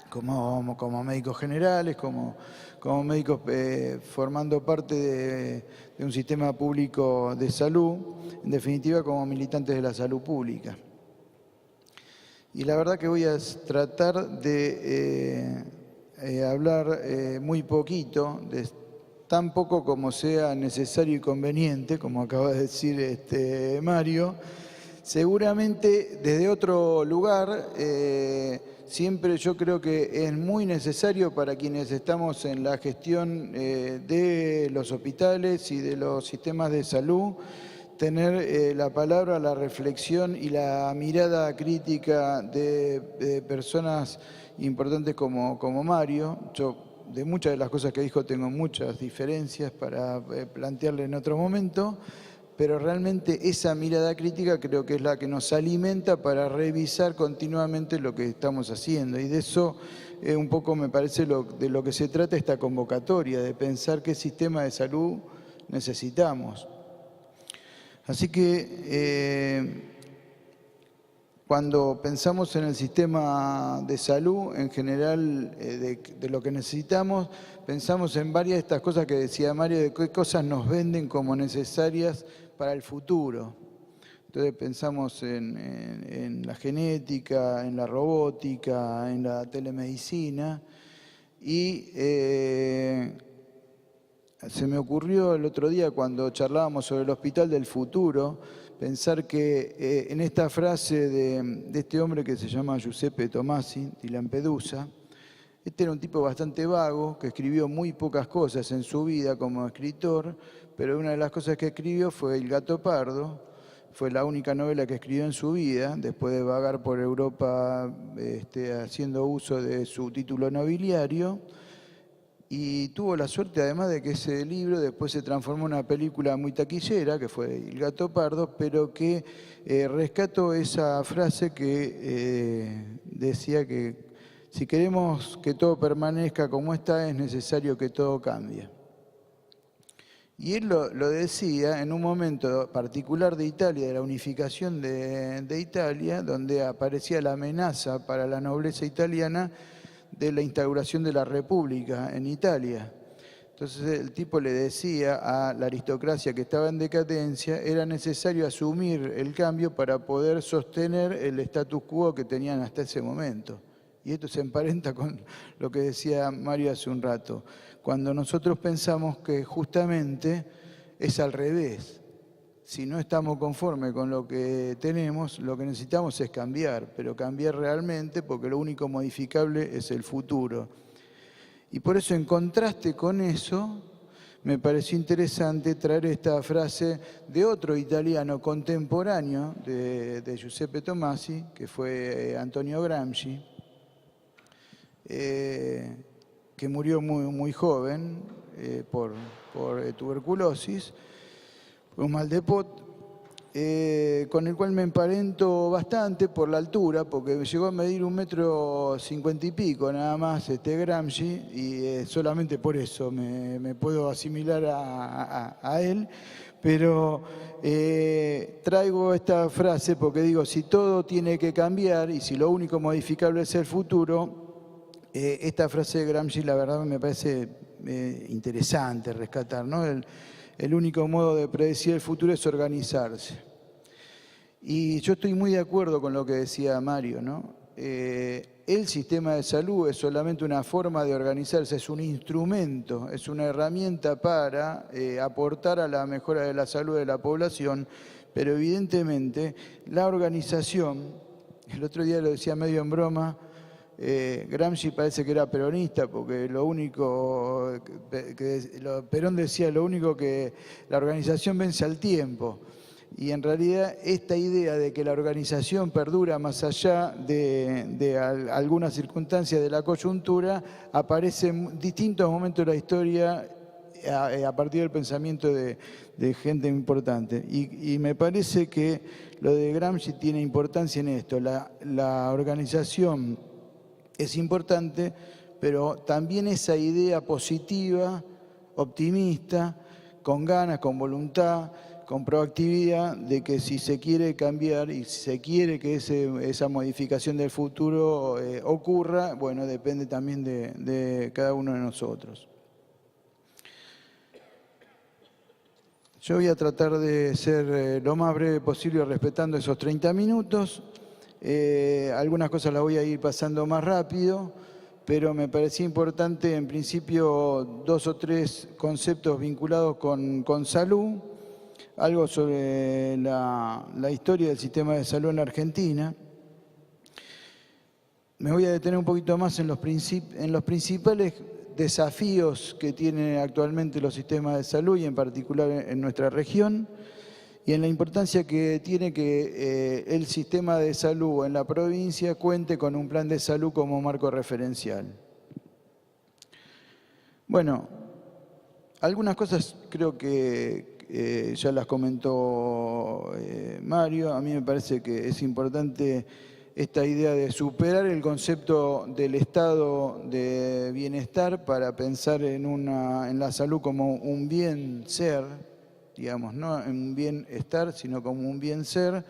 como médicos generales, como médicos formando parte de un sistema público de salud, en definitiva como militantes de la salud pública. Y la verdad que voy a tratar de hablar muy poquito, tan poco como sea necesario y conveniente, como acaba de decir Mario. Seguramente desde otro lugar, siempre yo creo que es muy necesario para quienes estamos en la gestión de los hospitales y de los sistemas de salud, tener la palabra, la reflexión y la mirada crítica de personas importantes como Mario. Yo de muchas de las cosas que dijo tengo muchas diferencias para plantearle en otro momento, pero realmente esa mirada crítica creo que es la que nos alimenta para revisar continuamente lo que estamos haciendo. Y de eso un poco me parece de lo que se trata esta convocatoria, de pensar qué sistema de salud necesitamos. Así que cuando pensamos en el sistema de salud, en general, de lo que necesitamos, pensamos en varias de estas cosas que decía Mario, de qué cosas nos venden como necesarias para el futuro. Entonces pensamos en la genética, en la robótica, en la telemedicina, y se me ocurrió el otro día cuando charlábamos sobre el hospital del futuro, pensar que en esta frase de este hombre que se llama Giuseppe Tomasi, di Lampedusa, este era un tipo bastante vago, que escribió muy pocas cosas en su vida como escritor, pero una de las cosas que escribió fue El gato pardo, fue la única novela que escribió en su vida, después de vagar por Europa haciendo uso de su título nobiliario, y tuvo la suerte además de que ese libro después se transformó en una película muy taquillera, que fue El gato pardo, pero que rescató esa frase que decía que si queremos que todo permanezca como está, es necesario que todo cambie. Y él lo decía en un momento particular de Italia, de la unificación de Italia, donde aparecía la amenaza para la nobleza italiana de la instauración de la República en Italia. Entonces el tipo le decía a la aristocracia que estaba en decadencia, era necesario asumir el cambio para poder sostener el status quo que tenían hasta ese momento. Y esto se emparenta con lo que decía Mario hace un rato, cuando nosotros pensamos que justamente es al revés. Si no estamos conformes con lo que tenemos, lo que necesitamos es cambiar, pero cambiar realmente porque lo único modificable es el futuro. Y por eso, en contraste con eso, me pareció interesante traer esta frase de otro italiano contemporáneo de Giuseppe Tomasi, que fue Antonio Gramsci, que murió muy joven por tuberculosis, un mal de Pot, con el cual me emparento bastante por la altura, porque llegó a medir 1,50 m y pico nada más Gramsci, y solamente por eso me puedo asimilar a él. Pero traigo esta frase porque digo, si todo tiene que cambiar y si lo único modificable es el futuro, esta frase de Gramsci la verdad me parece interesante rescatar, ¿no? El único modo de predecir el futuro es organizarse. Y yo estoy muy de acuerdo con lo que decía Mario, ¿no? El sistema de salud es solamente una forma de organizarse, es un instrumento, es una herramienta para aportar a la mejora de la salud de la población, pero evidentemente la organización, el otro día lo decía medio en broma, Gramsci parece que era peronista porque Perón decía lo único que la organización vence al tiempo, y en realidad esta idea de que la organización perdura más allá de algunas circunstancias de la coyuntura aparece en distintos momentos de la historia a partir del pensamiento de gente importante, y me parece que lo de Gramsci tiene importancia en esto. La organización es importante, pero también esa idea positiva, optimista, con ganas, con voluntad, con proactividad, de que si se quiere cambiar y si se quiere que esa modificación del futuro ocurra, bueno, depende también de cada uno de nosotros. Yo voy a tratar de ser lo más breve posible respetando esos 30 minutos. Algunas cosas las voy a ir pasando más rápido, pero me parecía importante, en principio, 2 o 3 conceptos vinculados con salud, algo sobre la historia del sistema de salud en la Argentina. Me voy a detener un poquito más en los principales desafíos que tienen actualmente los sistemas de salud y en particular en nuestra región, y en la importancia que tiene que el sistema de salud en la provincia cuente con un plan de salud como marco referencial. Bueno, algunas cosas creo que ya las comentó Mario. A mí me parece que es importante esta idea de superar el concepto del estado de bienestar para pensar en la salud como un bien ser, digamos, no en un bienestar, sino como un bien ser,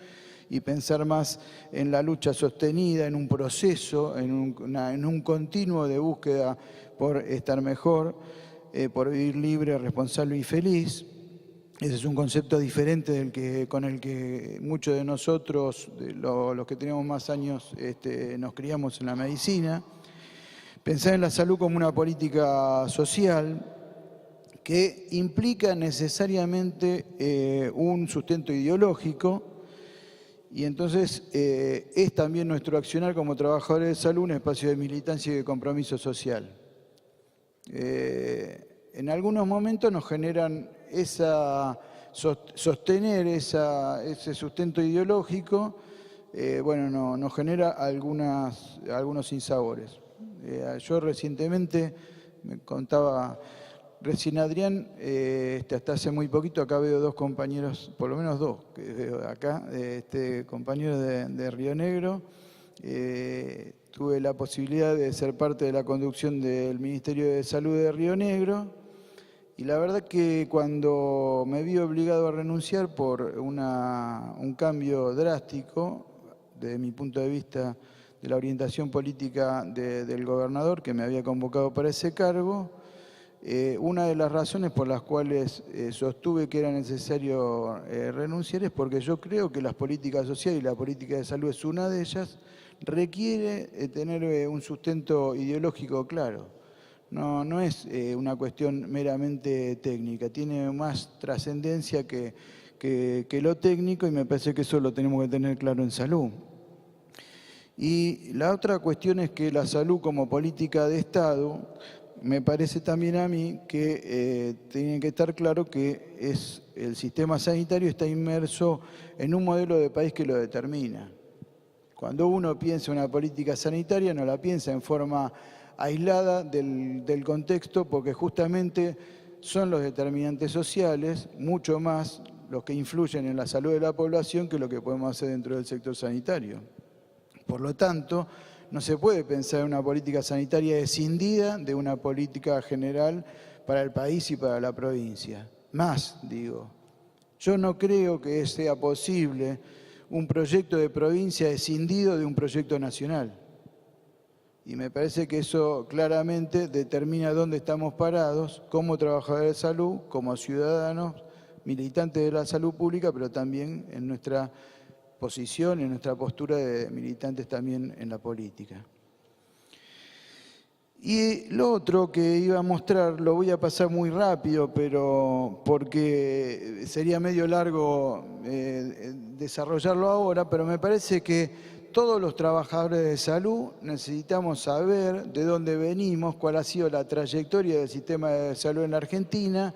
y pensar más en la lucha sostenida, en un proceso, en un continuo de búsqueda por estar mejor, por vivir libre, responsable y feliz. Ese es un concepto diferente con el que muchos de nosotros, los que tenemos más años, nos criamos en la medicina. Pensar en la salud como una política social que implica necesariamente un sustento ideológico, y entonces es también nuestro accionar como trabajadores de salud un espacio de militancia y de compromiso social. En algunos momentos nos generan sostener ese sustento ideológico, nos genera algunos sinsabores. Yo recientemente, me contaba recién Adrián, hasta hace muy poquito acá veo 2 compañeros, por lo menos 2 que veo acá, compañeros de Río Negro. Tuve la posibilidad de ser parte de la conducción del Ministerio de Salud de Río Negro, y la verdad que cuando me vi obligado a renunciar por un cambio drástico, desde mi punto de vista, de la orientación política del gobernador que me había convocado para ese cargo, una de las razones por las cuales sostuve que era necesario renunciar es porque yo creo que las políticas sociales y la política de salud es una de ellas, requiere tener un sustento ideológico claro. No es una cuestión meramente técnica, tiene más trascendencia que lo técnico, y me parece que eso lo tenemos que tener claro en salud. Y la otra cuestión es que la salud como política de Estado, me parece también a mí que tiene que estar claro que el sistema sanitario está inmerso en un modelo de país que lo determina. Cuando uno piensa en una política sanitaria, no la piensa en forma aislada del contexto, porque justamente son los determinantes sociales, mucho más los que influyen en la salud de la población que lo que podemos hacer dentro del sector sanitario. Por lo tanto, no se puede pensar en una política sanitaria escindida de una política general para el país y para la provincia. Más, digo, yo no creo que sea posible un proyecto de provincia escindido de un proyecto nacional. Y me parece que eso claramente determina dónde estamos parados como trabajadores de salud, como ciudadanos, militantes de la salud pública, pero también en nuestra posición, en nuestra postura de militantes también en la política. Y lo otro que iba a mostrar, lo voy a pasar muy rápido, pero porque sería medio largo desarrollarlo ahora, pero me parece que todos los trabajadores de salud necesitamos saber de dónde venimos, cuál ha sido la trayectoria del sistema de salud en la Argentina.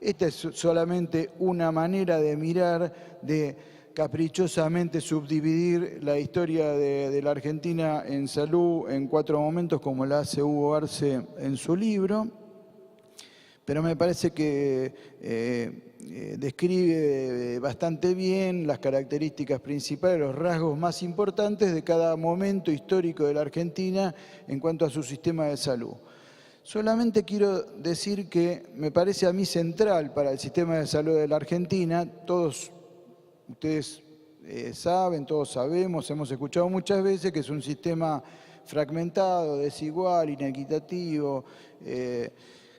Esta es solamente una manera de mirar, de caprichosamente subdividir la historia de la Argentina en salud en 4 momentos, como la hace Hugo Arce en su libro, pero me parece que describe bastante bien las características principales, los rasgos más importantes de cada momento histórico de la Argentina en cuanto a su sistema de salud. Solamente quiero decir que me parece a mí central para el sistema de salud de la Argentina, todos ustedes saben, todos sabemos, hemos escuchado muchas veces que es un sistema fragmentado, desigual, inequitativo, que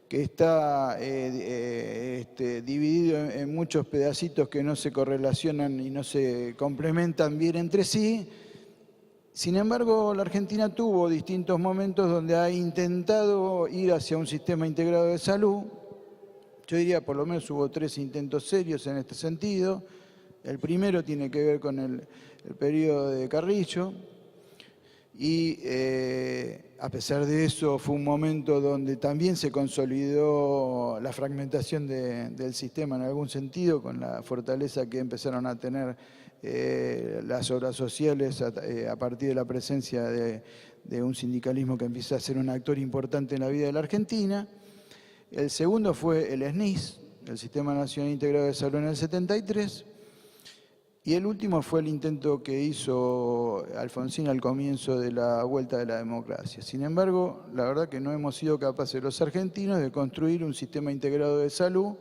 está dividido en muchos pedacitos que no se correlacionan y no se complementan bien entre sí. Sin embargo, la Argentina tuvo distintos momentos donde ha intentado ir hacia un sistema integrado de salud. Yo diría, por lo menos hubo 3 intentos serios en este sentido. El primero tiene que ver con el periodo de Carrillo y a pesar de eso fue un momento donde también se consolidó la fragmentación del sistema en algún sentido, con la fortaleza que empezaron a tener las obras sociales a partir de la presencia de un sindicalismo que empieza a ser un actor importante en la vida de la Argentina. El segundo fue el SNIS, el Sistema Nacional Integrado de Salud, en el 73. Y el último fue el intento que hizo Alfonsín al comienzo de la vuelta de la democracia. Sin embargo, la verdad que no hemos sido capaces los argentinos de construir un sistema integrado de salud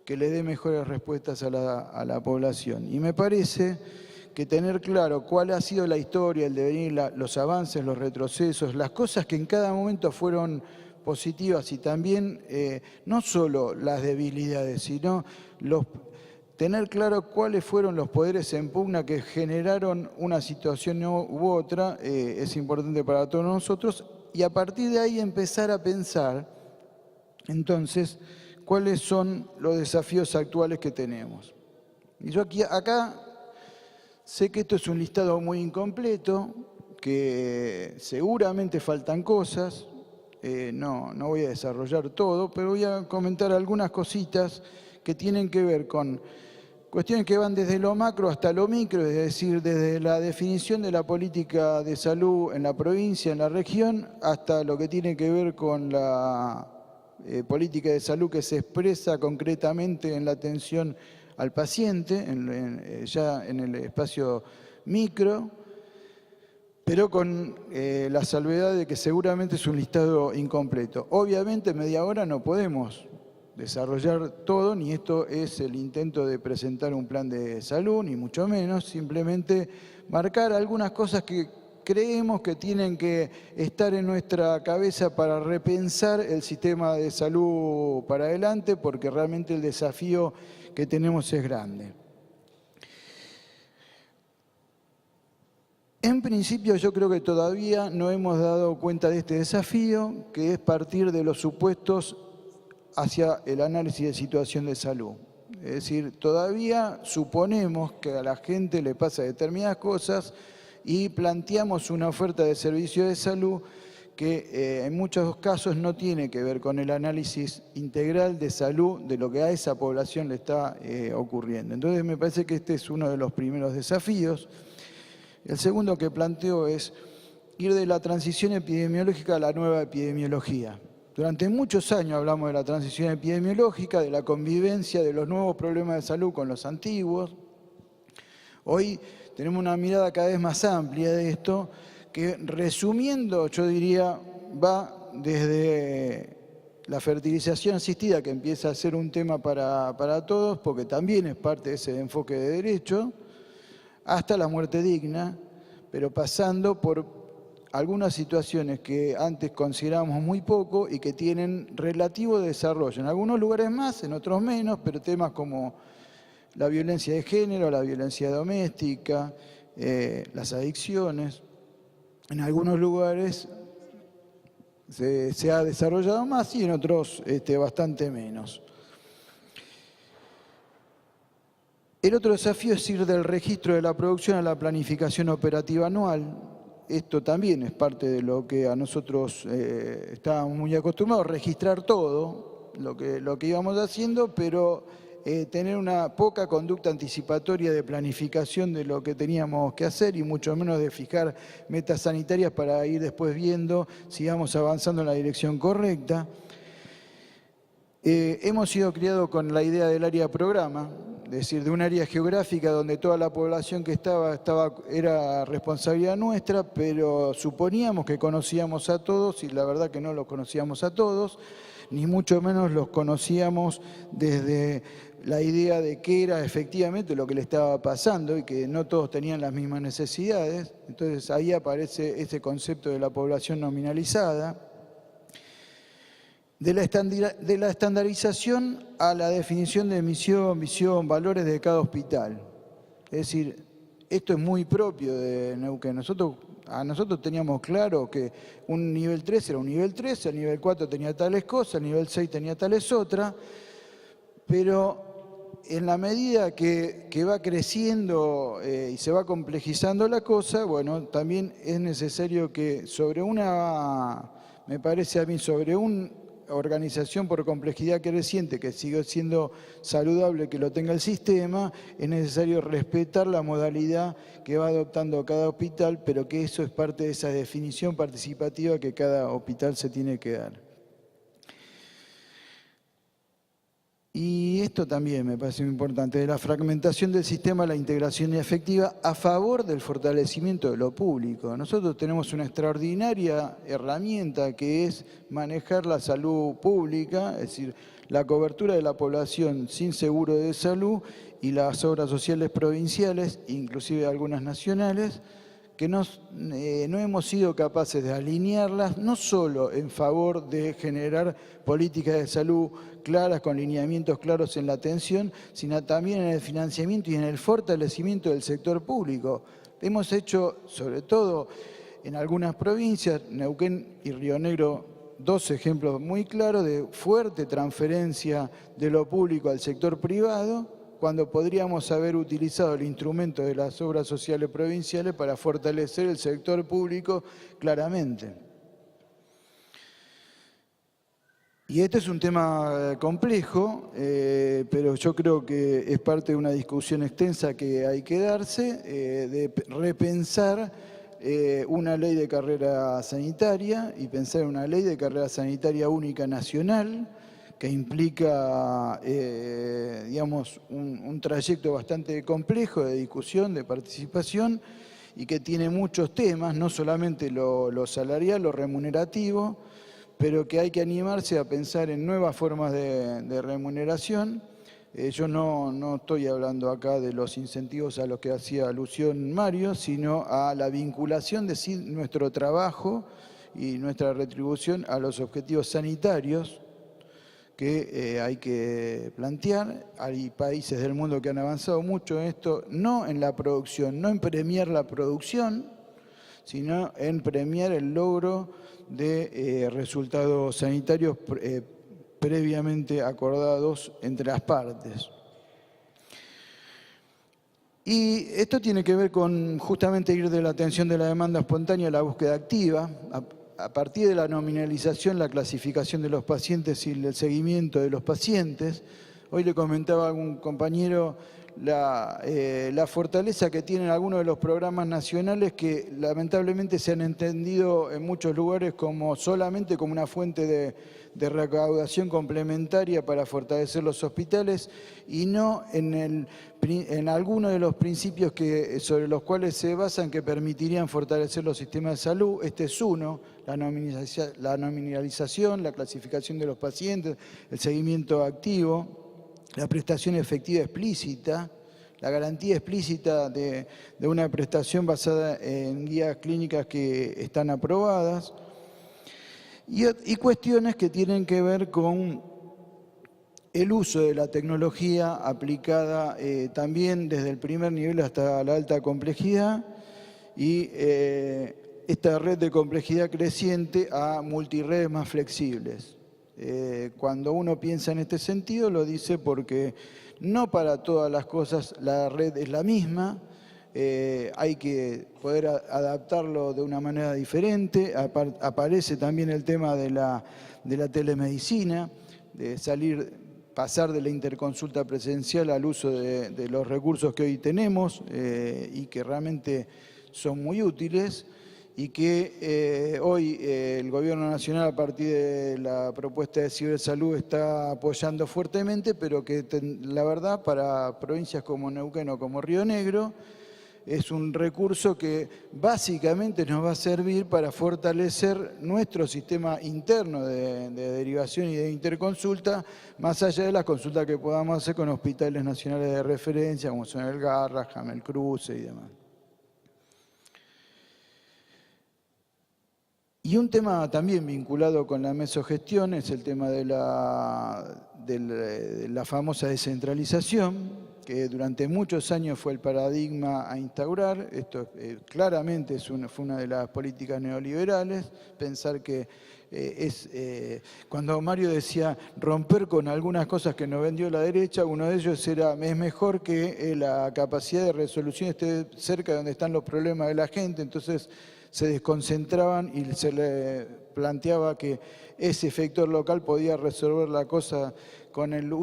que le dé mejores respuestas a la población. Y me parece que tener claro cuál ha sido la historia, el devenir, los avances, los retrocesos, las cosas que en cada momento fueron positivas y también no solo las debilidades, sino tener claro cuáles fueron los poderes en pugna que generaron una situación u otra es importante para todos nosotros, y a partir de ahí empezar a pensar entonces cuáles son los desafíos actuales que tenemos. Y yo acá sé que esto es un listado muy incompleto, que seguramente faltan cosas, no voy a desarrollar todo, pero voy a comentar algunas cositas que tienen que ver con cuestiones que van desde lo macro hasta lo micro, es decir, desde la definición de la política de salud en la provincia, en la región, hasta lo que tiene que ver con la política de salud que se expresa concretamente en la atención al paciente, ya en el espacio micro, pero con la salvedad de que seguramente es un listado incompleto. Obviamente, media hora no podemos desarrollar todo, ni esto es el intento de presentar un plan de salud, ni mucho menos, simplemente marcar algunas cosas que creemos que tienen que estar en nuestra cabeza para repensar el sistema de salud para adelante, porque realmente el desafío que tenemos es grande. En principio, yo creo que todavía no hemos dado cuenta de este desafío, que es partir de los supuestos hacia el análisis de situación de salud. Es decir, todavía suponemos que a la gente le pasa determinadas cosas y planteamos una oferta de servicio de salud que en muchos casos no tiene que ver con el análisis integral de salud de lo que a esa población le está ocurriendo. Entonces me parece que este es uno de los primeros desafíos. El segundo que planteo es ir de la transición epidemiológica a la nueva epidemiología. Durante muchos años hablamos de la transición epidemiológica, de la convivencia de los nuevos problemas de salud con los antiguos. Hoy tenemos una mirada cada vez más amplia de esto, que resumiendo, yo diría, va desde la fertilización asistida, que empieza a ser un tema para todos, porque también es parte de ese enfoque de derecho, hasta la muerte digna, pero pasando por algunas situaciones que antes considerábamos muy poco y que tienen relativo desarrollo. En algunos lugares más, en otros menos, pero temas como la violencia de género, la violencia doméstica, las adicciones, en algunos lugares se ha desarrollado más y en otros bastante menos. El otro desafío es ir del registro de la producción a la planificación operativa anual. Esto también es parte de lo que a nosotros estábamos muy acostumbrados, registrar todo lo que íbamos haciendo, pero tener una poca conducta anticipatoria de planificación de lo que teníamos que hacer y mucho menos de fijar metas sanitarias para ir después viendo si vamos avanzando en la dirección correcta. Hemos sido criados con la idea del área programa, es decir, de un área geográfica donde toda la población que estaba era responsabilidad nuestra, pero suponíamos que conocíamos a todos y la verdad que no los conocíamos a todos, ni mucho menos los conocíamos desde la idea de qué era efectivamente lo que le estaba pasando y que no todos tenían las mismas necesidades. Entonces ahí aparece ese concepto de la población nominalizada. De la estandarización a la definición de misión, visión, valores de cada hospital. Es decir, esto es muy propio de Neuquén. Nosotros A nosotros teníamos claro que un nivel 3 era un nivel 3, el nivel 4 tenía tales cosas, el nivel 6 tenía tales otras, pero en la medida que va creciendo y se va complejizando la cosa, bueno, también es necesario que me parece a mí, sobre una organización por complejidad creciente, que sigue siendo saludable que lo tenga el sistema, es necesario respetar la modalidad que va adoptando cada hospital, pero que eso es parte de esa definición participativa que cada hospital se tiene que dar. Y esto también me parece muy importante, de la fragmentación del sistema, la integración efectiva a favor del fortalecimiento de lo público. Nosotros tenemos una extraordinaria herramienta que es manejar la salud pública, es decir, la cobertura de la población sin seguro de salud y las obras sociales provinciales, inclusive algunas nacionales, que no hemos sido capaces de alinearlas, no solo en favor de generar políticas de salud claras, con lineamientos claros en la atención, sino también en el financiamiento y en el fortalecimiento del sector público. Hemos hecho, sobre todo en algunas provincias, Neuquén y Río Negro, dos ejemplos muy claros de fuerte transferencia de lo público al sector privado, cuando podríamos haber utilizado el instrumento de las obras sociales provinciales para fortalecer el sector público claramente. Y este es un tema complejo, pero yo creo que es parte de una discusión extensa que hay que darse, de repensar una ley de carrera sanitaria y pensar en una ley de carrera sanitaria única nacional, que implica, digamos, un trayecto bastante complejo de discusión, de participación, y que tiene muchos temas, no solamente lo salarial, lo remunerativo, pero que hay que animarse a pensar en nuevas formas de remuneración. Yo no estoy hablando acá de los incentivos a los que hacía alusión Mario, sino a la vinculación de nuestro trabajo y nuestra retribución a los objetivos sanitarios que hay que plantear. Hay países del mundo que han avanzado mucho en esto, no en la producción, no en premiar la producción, sino en premiar el logro de resultados sanitarios previamente acordados entre las partes. Y esto tiene que ver con justamente ir de la atención de la demanda espontánea a la búsqueda activa, a partir de la nominalización, la clasificación de los pacientes y el seguimiento de los pacientes. Hoy le comentaba a algún compañero la fortaleza que tienen algunos de los programas nacionales que lamentablemente se han entendido en muchos lugares solamente como una fuente de recaudación complementaria para fortalecer los hospitales y no en algunos de los principios sobre los cuales se basan que permitirían fortalecer los sistemas de salud. Este es uno, la nominalización, la clasificación de los pacientes, el seguimiento activo, la prestación efectiva explícita, la garantía explícita de una prestación basada en guías clínicas que están aprobadas, y cuestiones que tienen que ver con el uso de la tecnología aplicada también desde el primer nivel hasta la alta complejidad y esta red de complejidad creciente a multiredes más flexibles. Cuando uno piensa en este sentido lo dice porque no para todas las cosas la red es la misma, hay que poder adaptarlo de una manera diferente. Aparece también el tema de la telemedicina, de pasar de la interconsulta presencial al uso de los recursos que hoy tenemos y que realmente son muy útiles. Y que hoy el Gobierno Nacional, a partir de la propuesta de cibersalud, está apoyando fuertemente, pero que la verdad para provincias como Neuquén o como Río Negro es un recurso que básicamente nos va a servir para fortalecer nuestro sistema interno de derivación y de interconsulta, más allá de las consultas que podamos hacer con hospitales nacionales de referencia, como son el Garrahan, Jamel Cruce y demás. Y un tema también vinculado con la mesogestión es el tema de la famosa descentralización, que durante muchos años fue el paradigma a instaurar. Esto claramente fue una de las políticas neoliberales, pensar que cuando Mario decía romper con algunas cosas que nos vendió la derecha, uno de ellos era, es mejor que la capacidad de resolución esté cerca de donde están los problemas de la gente, entonces se desconcentraban y se le planteaba que ese efector local podía resolver la cosa con el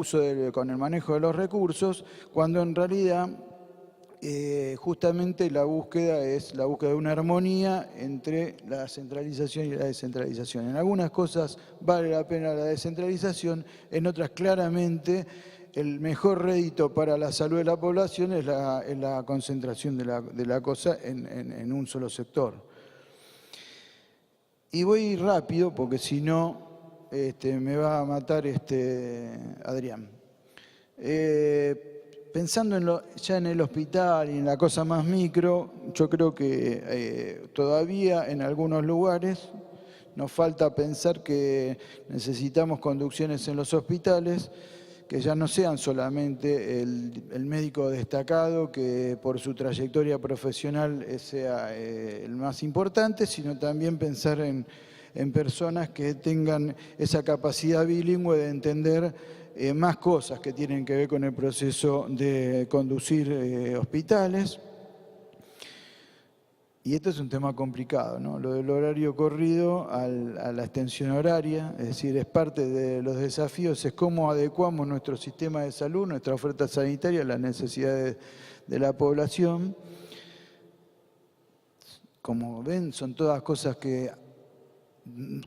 con el manejo de los recursos, cuando en realidad justamente la búsqueda es la búsqueda de una armonía entre la centralización y la descentralización. En algunas cosas vale la pena la descentralización, en otras claramente el mejor rédito para la salud de la población es la concentración de la cosa en un solo sector. Y voy rápido porque si no me va a matar Adrián. Pensando ya en el hospital y en la cosa más micro, yo creo que todavía en algunos lugares nos falta pensar que necesitamos conducciones en los hospitales que ya no sean solamente el médico destacado que por su trayectoria profesional sea el más importante, sino también pensar en personas que tengan esa capacidad bilingüe de entender más cosas que tienen que ver con el proceso de conducir hospitales. Y esto es un tema complicado, ¿no? Lo del horario corrido a la extensión horaria, es decir, es parte de los desafíos, es cómo adecuamos nuestro sistema de salud, nuestra oferta sanitaria a las necesidades de la población. Como ven, son todas cosas que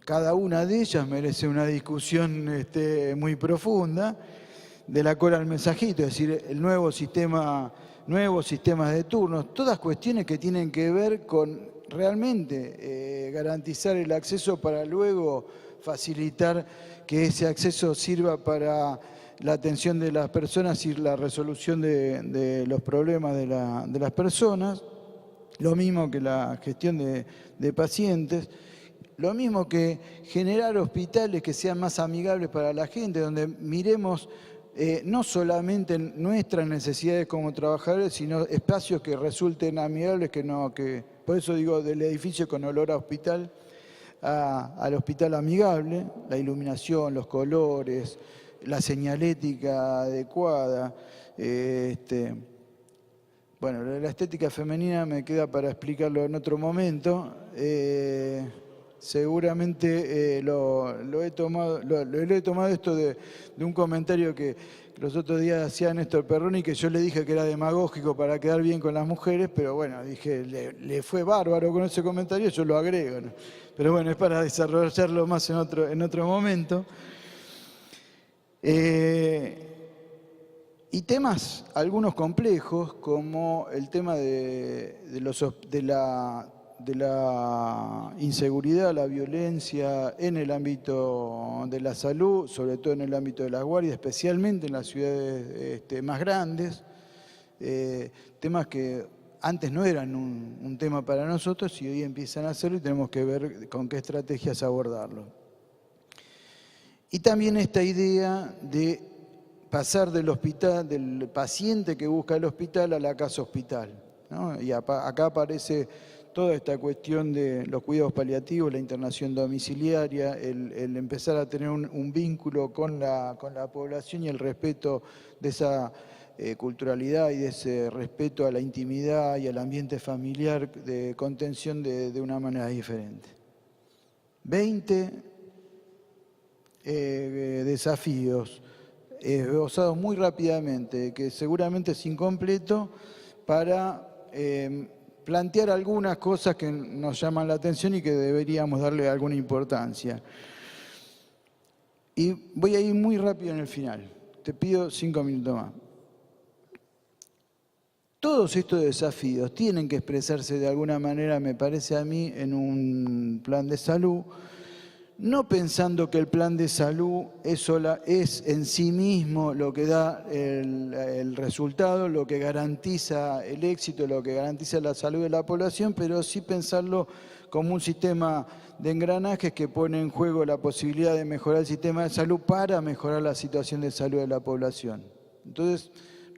cada una de ellas merece una discusión muy profunda, de la cola al mensajito, es decir, el nuevos sistemas de turnos, todas cuestiones que tienen que ver con realmente garantizar el acceso para luego facilitar que ese acceso sirva para la atención de las personas y la resolución de los problemas de las personas, lo mismo que la gestión de pacientes. Lo mismo que generar hospitales que sean más amigables para la gente, donde miremos no solamente nuestras necesidades como trabajadores, sino espacios que resulten amigables, por eso digo del edificio con olor a hospital, al hospital amigable, la iluminación, los colores, la señalética adecuada. Bueno, la estética femenina me queda para explicarlo en otro momento. Seguramente lo he tomado esto de un comentario que los otros días hacía Néstor Perroni, que yo le dije que era demagógico para quedar bien con las mujeres, pero bueno, dije, le fue bárbaro con ese comentario, yo lo agrego, ¿no? Pero bueno, es para desarrollarlo más en otro momento. Y temas, algunos complejos, como el tema de la inseguridad, la violencia en el ámbito de la salud, sobre todo en el ámbito de las guardias, especialmente en las ciudades más grandes, temas que antes no eran un tema para nosotros y hoy empiezan a serlo y tenemos que ver con qué estrategias abordarlo. Y también esta idea de pasar del paciente que busca el hospital a la casa hospital, ¿no? Y acá aparece toda esta cuestión de los cuidados paliativos, la internación domiciliaria, el empezar a tener un vínculo con la población y el respeto de esa culturalidad y de ese respeto a la intimidad y al ambiente familiar de contención de una manera diferente. 20 desafíos esbozados muy rápidamente, que seguramente es incompleto, para plantear algunas cosas que nos llaman la atención y que deberíamos darle alguna importancia. Y voy a ir muy rápido en el final. Te pido 5 minutos más. Todos estos desafíos tienen que expresarse de alguna manera, me parece a mí, en un plan de salud, no pensando que el plan de salud es en sí mismo lo que da el resultado, lo que garantiza el éxito, lo que garantiza la salud de la población, pero sí pensarlo como un sistema de engranajes que pone en juego la posibilidad de mejorar el sistema de salud para mejorar la situación de salud de la población. Entonces,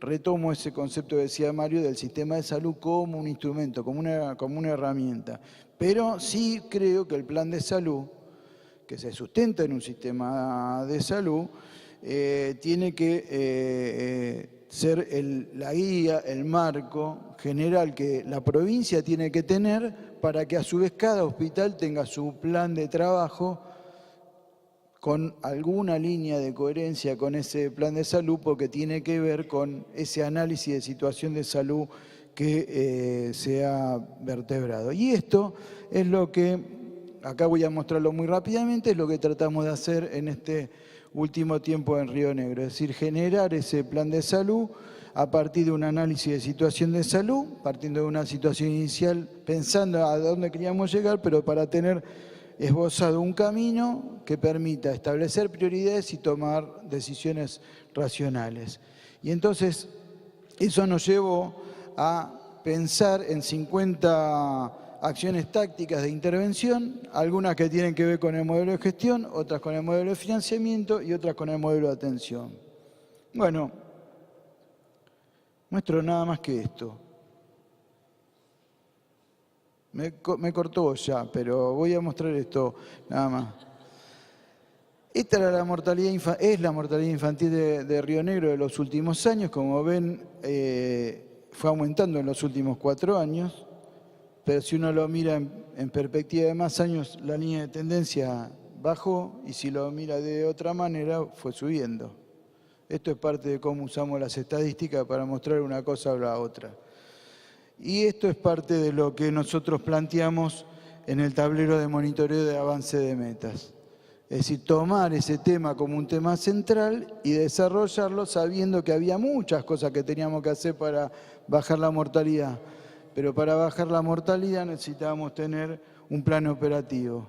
retomo ese concepto que decía Mario del sistema de salud como un instrumento, como una herramienta. Pero sí creo que el plan de salud, que se sustenta en un sistema de salud, tiene que ser la guía, el marco general que la provincia tiene que tener para que a su vez cada hospital tenga su plan de trabajo con alguna línea de coherencia con ese plan de salud, porque tiene que ver con ese análisis de situación de salud que se ha vertebrado. Y esto es lo que, acá voy a mostrarlo muy rápidamente, es lo que tratamos de hacer en este último tiempo en Río Negro, es decir, generar ese plan de salud a partir de un análisis de situación de salud, partiendo de una situación inicial, pensando a dónde queríamos llegar, pero para tener esbozado un camino que permita establecer prioridades y tomar decisiones racionales. Y entonces eso nos llevó a pensar en 50 acciones tácticas de intervención, algunas que tienen que ver con el modelo de gestión, otras con el modelo de financiamiento y otras con el modelo de atención. Bueno, muestro nada más que esto. Me cortó ya, pero voy a mostrar esto nada más. Esta era la mortalidad es la mortalidad infantil de Río Negro de los últimos años. Como ven, fue aumentando en los últimos 4 años, pero si uno lo mira en perspectiva de más años, la línea de tendencia bajó, y si lo mira de otra manera, fue subiendo. Esto es parte de cómo usamos las estadísticas para mostrar una cosa o la otra. Y esto es parte de lo que nosotros planteamos en el tablero de monitoreo de avance de metas. Es decir, tomar ese tema como un tema central y desarrollarlo sabiendo que había muchas cosas que teníamos que hacer para bajar la mortalidad. Pero para bajar la mortalidad necesitábamos tener un plan operativo.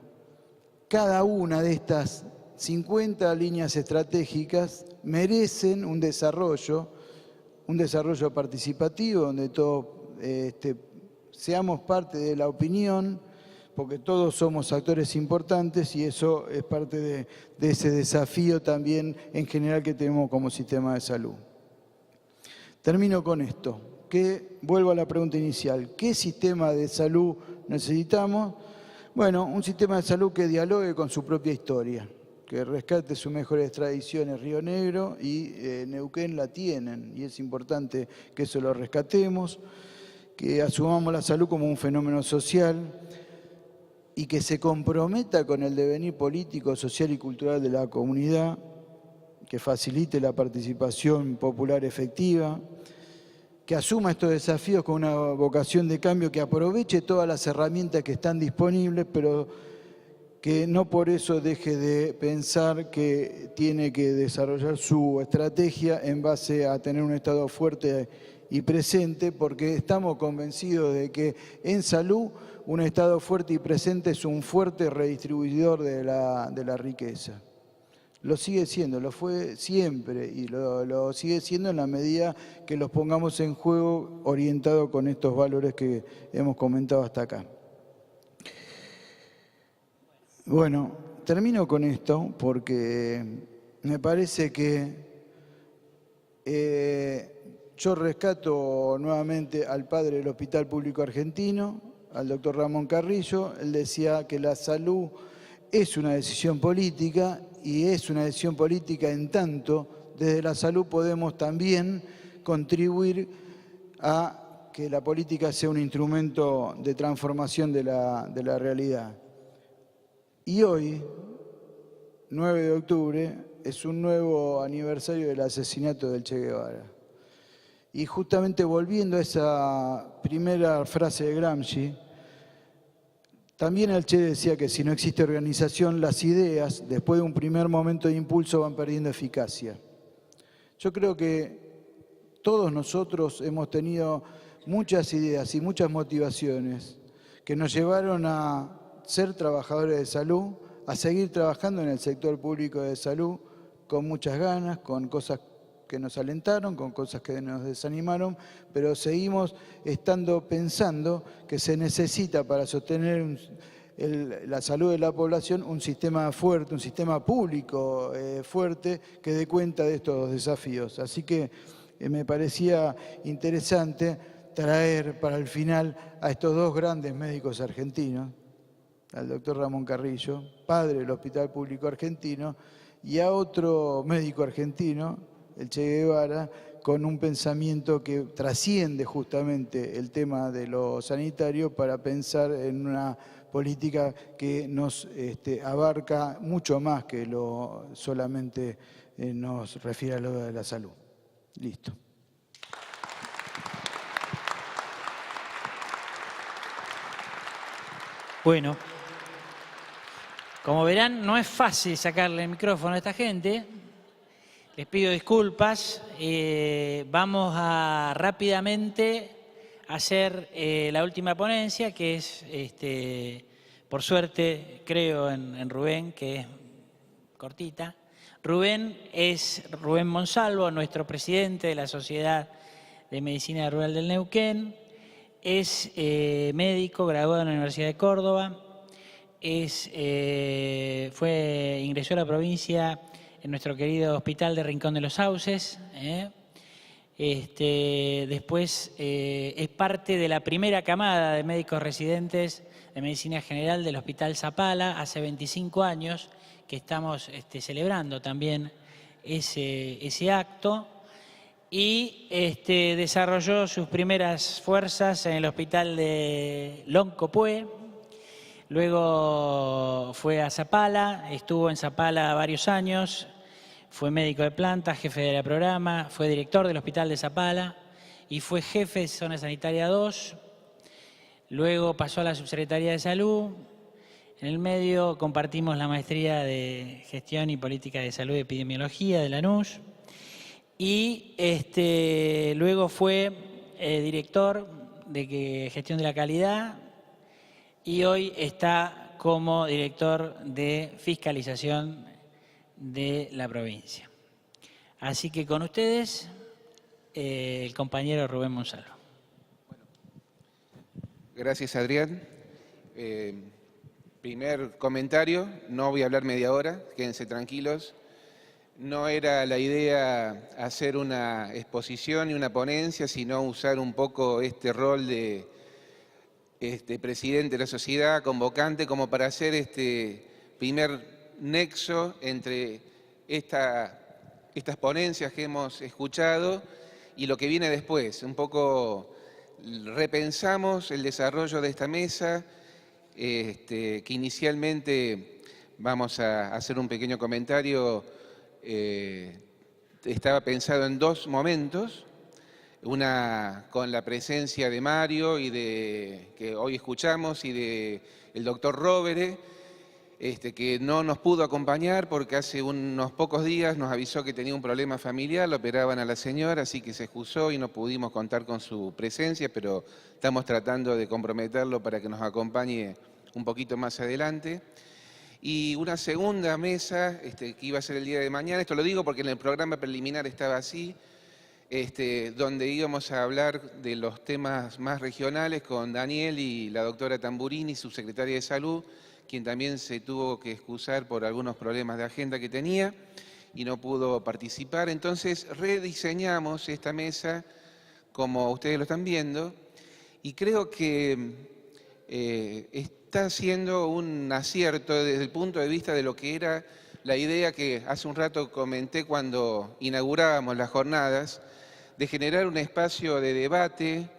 Cada una de estas 50 líneas estratégicas merecen un desarrollo participativo donde todos seamos parte de la opinión, porque todos somos actores importantes y eso es parte de ese desafío también en general que tenemos como sistema de salud. Termino con esto, que vuelvo a la pregunta inicial. ¿Qué sistema de salud necesitamos? Bueno, un sistema de salud que dialogue con su propia historia, que rescate sus mejores tradiciones. Río Negro y Neuquén la tienen y es importante que eso lo rescatemos, que asumamos la salud como un fenómeno social y que se comprometa con el devenir político, social y cultural de la comunidad, que facilite la participación popular efectiva, que asuma estos desafíos con una vocación de cambio, que aproveche todas las herramientas que están disponibles, pero que no por eso deje de pensar que tiene que desarrollar su estrategia en base a tener un Estado fuerte y presente, porque estamos convencidos de que en salud un Estado fuerte y presente es un fuerte redistribuidor de la riqueza. Lo sigue siendo, lo fue siempre y lo sigue siendo en la medida que los pongamos en juego orientado con estos valores que hemos comentado hasta acá. Bueno, termino con esto porque me parece que yo rescato nuevamente al padre del Hospital Público Argentino, al doctor Ramón Carrillo. Él decía que la salud es una decisión política y es una decisión política en tanto desde la salud podemos también contribuir a que la política sea un instrumento de transformación de la realidad. Y hoy, 9 de octubre, es un nuevo aniversario del asesinato del Che Guevara. Y justamente volviendo a esa primera frase de Gramsci, también el Che decía que si no existe organización, las ideas, después de un primer momento de impulso, van perdiendo eficacia. Yo creo que todos nosotros hemos tenido muchas ideas y muchas motivaciones que nos llevaron a ser trabajadores de salud, a seguir trabajando en el sector público de salud con muchas ganas, con cosas que nos alentaron, con cosas que nos desanimaron, pero seguimos pensando que se necesita para sostener la salud de la población un sistema fuerte, un sistema público fuerte que dé cuenta de estos desafíos. Así que me parecía interesante traer para el final a estos dos grandes médicos argentinos, al doctor Ramón Carrillo, padre del Hospital Público Argentino, y a otro médico argentino, el Che Guevara, con un pensamiento que trasciende justamente el tema de lo sanitario para pensar en una política que nos abarca mucho más que lo solamente nos refiere a lo de la salud. Listo. Bueno, como verán, no es fácil sacarle el micrófono a esta gente. Les pido disculpas. Vamos a rápidamente hacer la última ponencia, que es, por suerte, creo en Rubén, que es cortita. Rubén es Rubén Monsalvo, nuestro presidente de la Sociedad de Medicina Rural del Neuquén. Es médico, graduado en la Universidad de Córdoba. Ingresó a la provincia en nuestro querido Hospital de Rincón de los Sauces. Después es parte de la primera camada de médicos residentes de Medicina General del Hospital Zapala, hace 25 años que estamos celebrando también ese acto. Y desarrolló sus primeras fuerzas en el Hospital de Loncopué. Luego fue a Zapala, estuvo en Zapala varios años, fue médico de planta, jefe de la programa, fue director del Hospital de Zapala y fue jefe de Zona Sanitaria 2. Luego pasó a la Subsecretaría de Salud. En el medio compartimos la maestría de Gestión y Política de Salud y Epidemiología de Lanús. Y luego fue director de Gestión de la Calidad y hoy está como director de Fiscalización de la provincia. Así que con ustedes, el compañero Rubén Monsalvo. Gracias, Adrián. Primer comentario, no voy a hablar media hora, quédense tranquilos. No era la idea hacer una exposición y una ponencia, sino usar un poco este rol de presidente de la sociedad, convocante, como para hacer este primer nexo entre estas ponencias que hemos escuchado y lo que viene después. Un poco repensamos el desarrollo de esta mesa, que inicialmente vamos a hacer un pequeño comentario. Estaba pensado en dos momentos, una con la presencia de Mario que hoy escuchamos, y del doctor Rovere, que no nos pudo acompañar porque hace unos pocos días nos avisó que tenía un problema familiar, lo operaban a la señora, así que se excusó y no pudimos contar con su presencia, pero estamos tratando de comprometerlo para que nos acompañe un poquito más adelante. Y una segunda mesa que iba a ser el día de mañana, esto lo digo porque en el programa preliminar estaba así, donde íbamos a hablar de los temas más regionales con Daniel y la doctora Tamburini, subsecretaria de Salud, quien también se tuvo que excusar por algunos problemas de agenda que tenía y no pudo participar. Entonces rediseñamos esta mesa, como ustedes lo están viendo, y creo que está siendo un acierto desde el punto de vista de lo que era la idea que hace un rato comenté cuando inaugurábamos las jornadas, de generar un espacio de debate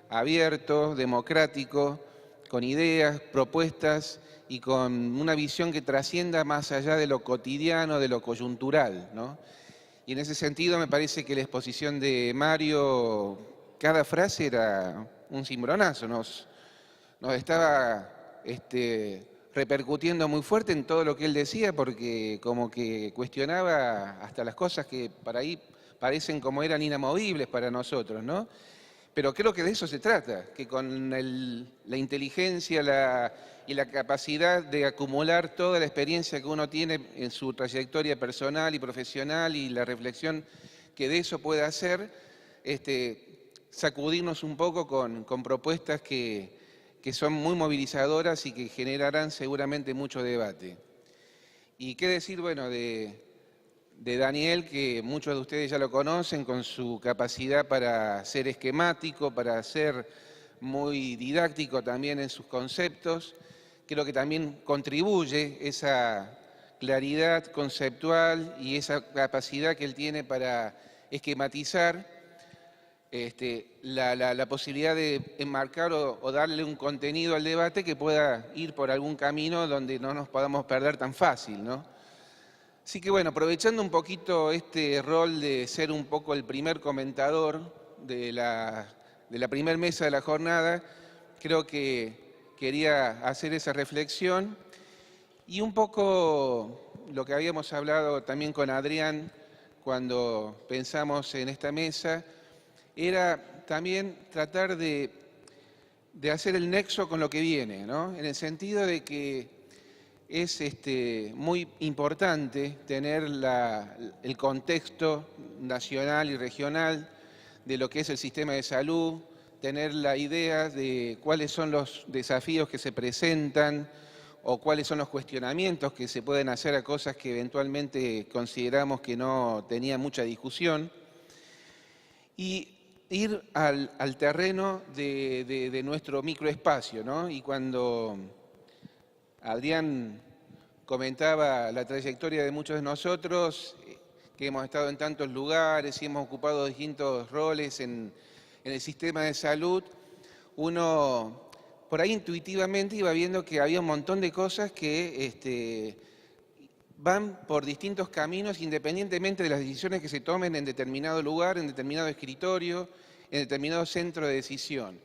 abierto, democrático, con ideas, propuestas y con una visión que trascienda más allá de lo cotidiano, de lo coyuntural, ¿no? Y en ese sentido me parece que la exposición de Mario, cada frase era un cimbronazo, nos estaba repercutiendo muy fuerte en todo lo que él decía, porque como que cuestionaba hasta las cosas que para ahí parecen como eran inamovibles para nosotros, ¿no? Pero creo que de eso se trata, que con la inteligencia y la capacidad de acumular toda la experiencia que uno tiene en su trayectoria personal y profesional y la reflexión que de eso puede hacer, sacudirnos un poco con propuestas que son muy movilizadoras y que generarán seguramente mucho debate. Y qué decir, bueno, de Daniel, que muchos de ustedes ya lo conocen, con su capacidad para ser esquemático, para ser muy didáctico también en sus conceptos. Creo que también contribuye esa claridad conceptual y esa capacidad que él tiene para esquematizar la posibilidad de enmarcar o darle un contenido al debate que pueda ir por algún camino donde no nos podamos perder tan fácil, ¿no? Así que bueno, aprovechando un poquito este rol de ser un poco el primer comentador de la primer mesa de la jornada, creo que quería hacer esa reflexión y un poco lo que habíamos hablado también con Adrián cuando pensamos en esta mesa, era también tratar de hacer el nexo con lo que viene, ¿no? En el sentido de que es muy importante tener el contexto nacional y regional de lo que es el sistema de salud, tener la idea de cuáles son los desafíos que se presentan o cuáles son los cuestionamientos que se pueden hacer a cosas que eventualmente consideramos que no tenían mucha discusión, y ir al terreno de nuestro microespacio, ¿no? Y cuando Adrián comentaba la trayectoria de muchos de nosotros, que hemos estado en tantos lugares y hemos ocupado distintos roles en el sistema de salud, uno por ahí intuitivamente iba viendo que había un montón de cosas que van por distintos caminos independientemente de las decisiones que se tomen en determinado lugar, en determinado escritorio, en determinado centro de decisión.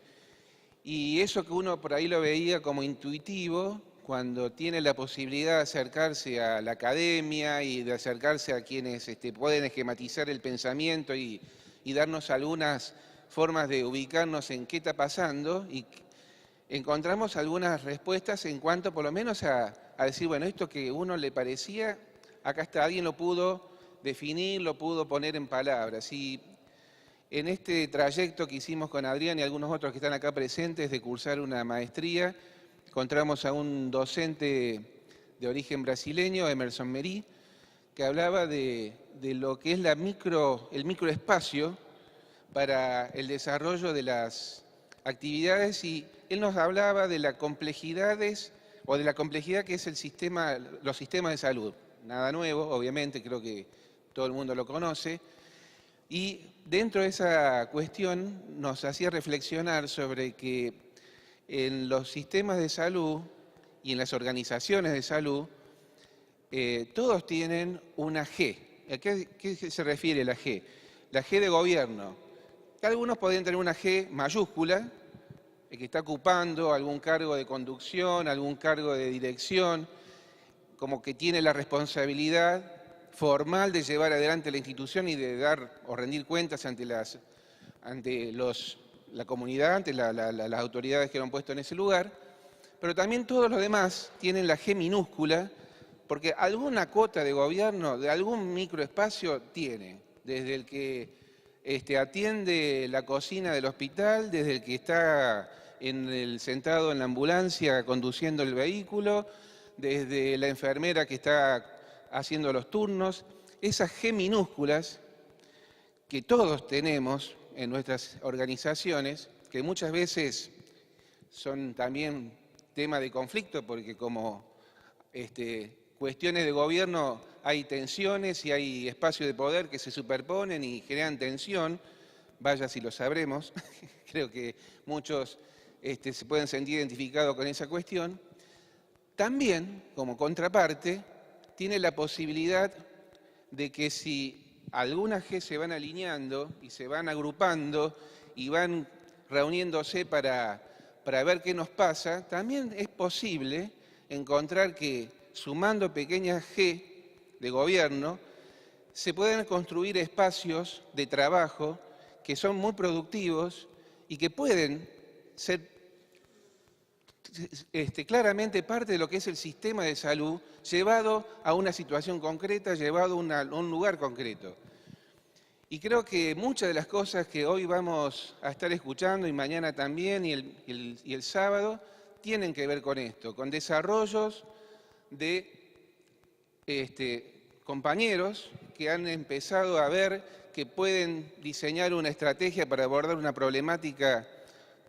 Y eso que uno por ahí lo veía como intuitivo, cuando tiene la posibilidad de acercarse a la academia y de acercarse a quienes pueden esquematizar el pensamiento y darnos algunas formas de ubicarnos en qué está pasando, y encontramos algunas respuestas en cuanto por lo menos a decir, bueno, esto que a uno le parecía, acá está, alguien lo pudo definir, lo pudo poner en palabras. Y en este trayecto que hicimos con Adrián y algunos otros que están acá presentes de cursar una maestría, encontramos a un docente de origen brasileño, Emerson Mery, que hablaba de lo que es el microespacio para el desarrollo de las actividades, y él nos hablaba de las complejidades o de la complejidad que es los sistemas de salud. Nada nuevo, obviamente, creo que todo el mundo lo conoce. Y dentro de esa cuestión nos hacía reflexionar sobre que en los sistemas de salud y en las organizaciones de salud, todos tienen una G. ¿A qué se refiere la G? La G de gobierno. Algunos podrían tener una G mayúscula, que está ocupando algún cargo de conducción, algún cargo de dirección, como que tiene la responsabilidad formal de llevar adelante la institución y de dar o rendir cuentas ante la comunidad, ante las autoridades que lo han puesto en ese lugar, pero también todos los demás tienen la G minúscula, porque alguna cuota de gobierno, de algún microespacio tiene, desde el que atiende la cocina del hospital, desde el que está sentado en la ambulancia conduciendo el vehículo, desde la enfermera que está haciendo los turnos. Esas G minúsculas que todos tenemos en nuestras organizaciones, que muchas veces son también tema de conflicto, porque como cuestiones de gobierno hay tensiones y hay espacios de poder que se superponen y generan tensión, vaya si lo sabremos, creo que muchos se pueden sentir identificados con esa cuestión. También, como contraparte, tiene la posibilidad de que si algunas G se van alineando y se van agrupando y van reuniéndose para ver qué nos pasa, también es posible encontrar que sumando pequeñas G de gobierno, se pueden construir espacios de trabajo que son muy productivos y que pueden ser claramente parte de lo que es el sistema de salud, llevado a una situación concreta, llevado a un lugar concreto. Y creo que muchas de las cosas que hoy vamos a estar escuchando, y mañana también, y el sábado, tienen que ver con esto, con desarrollos de compañeros que han empezado a ver que pueden diseñar una estrategia para abordar una problemática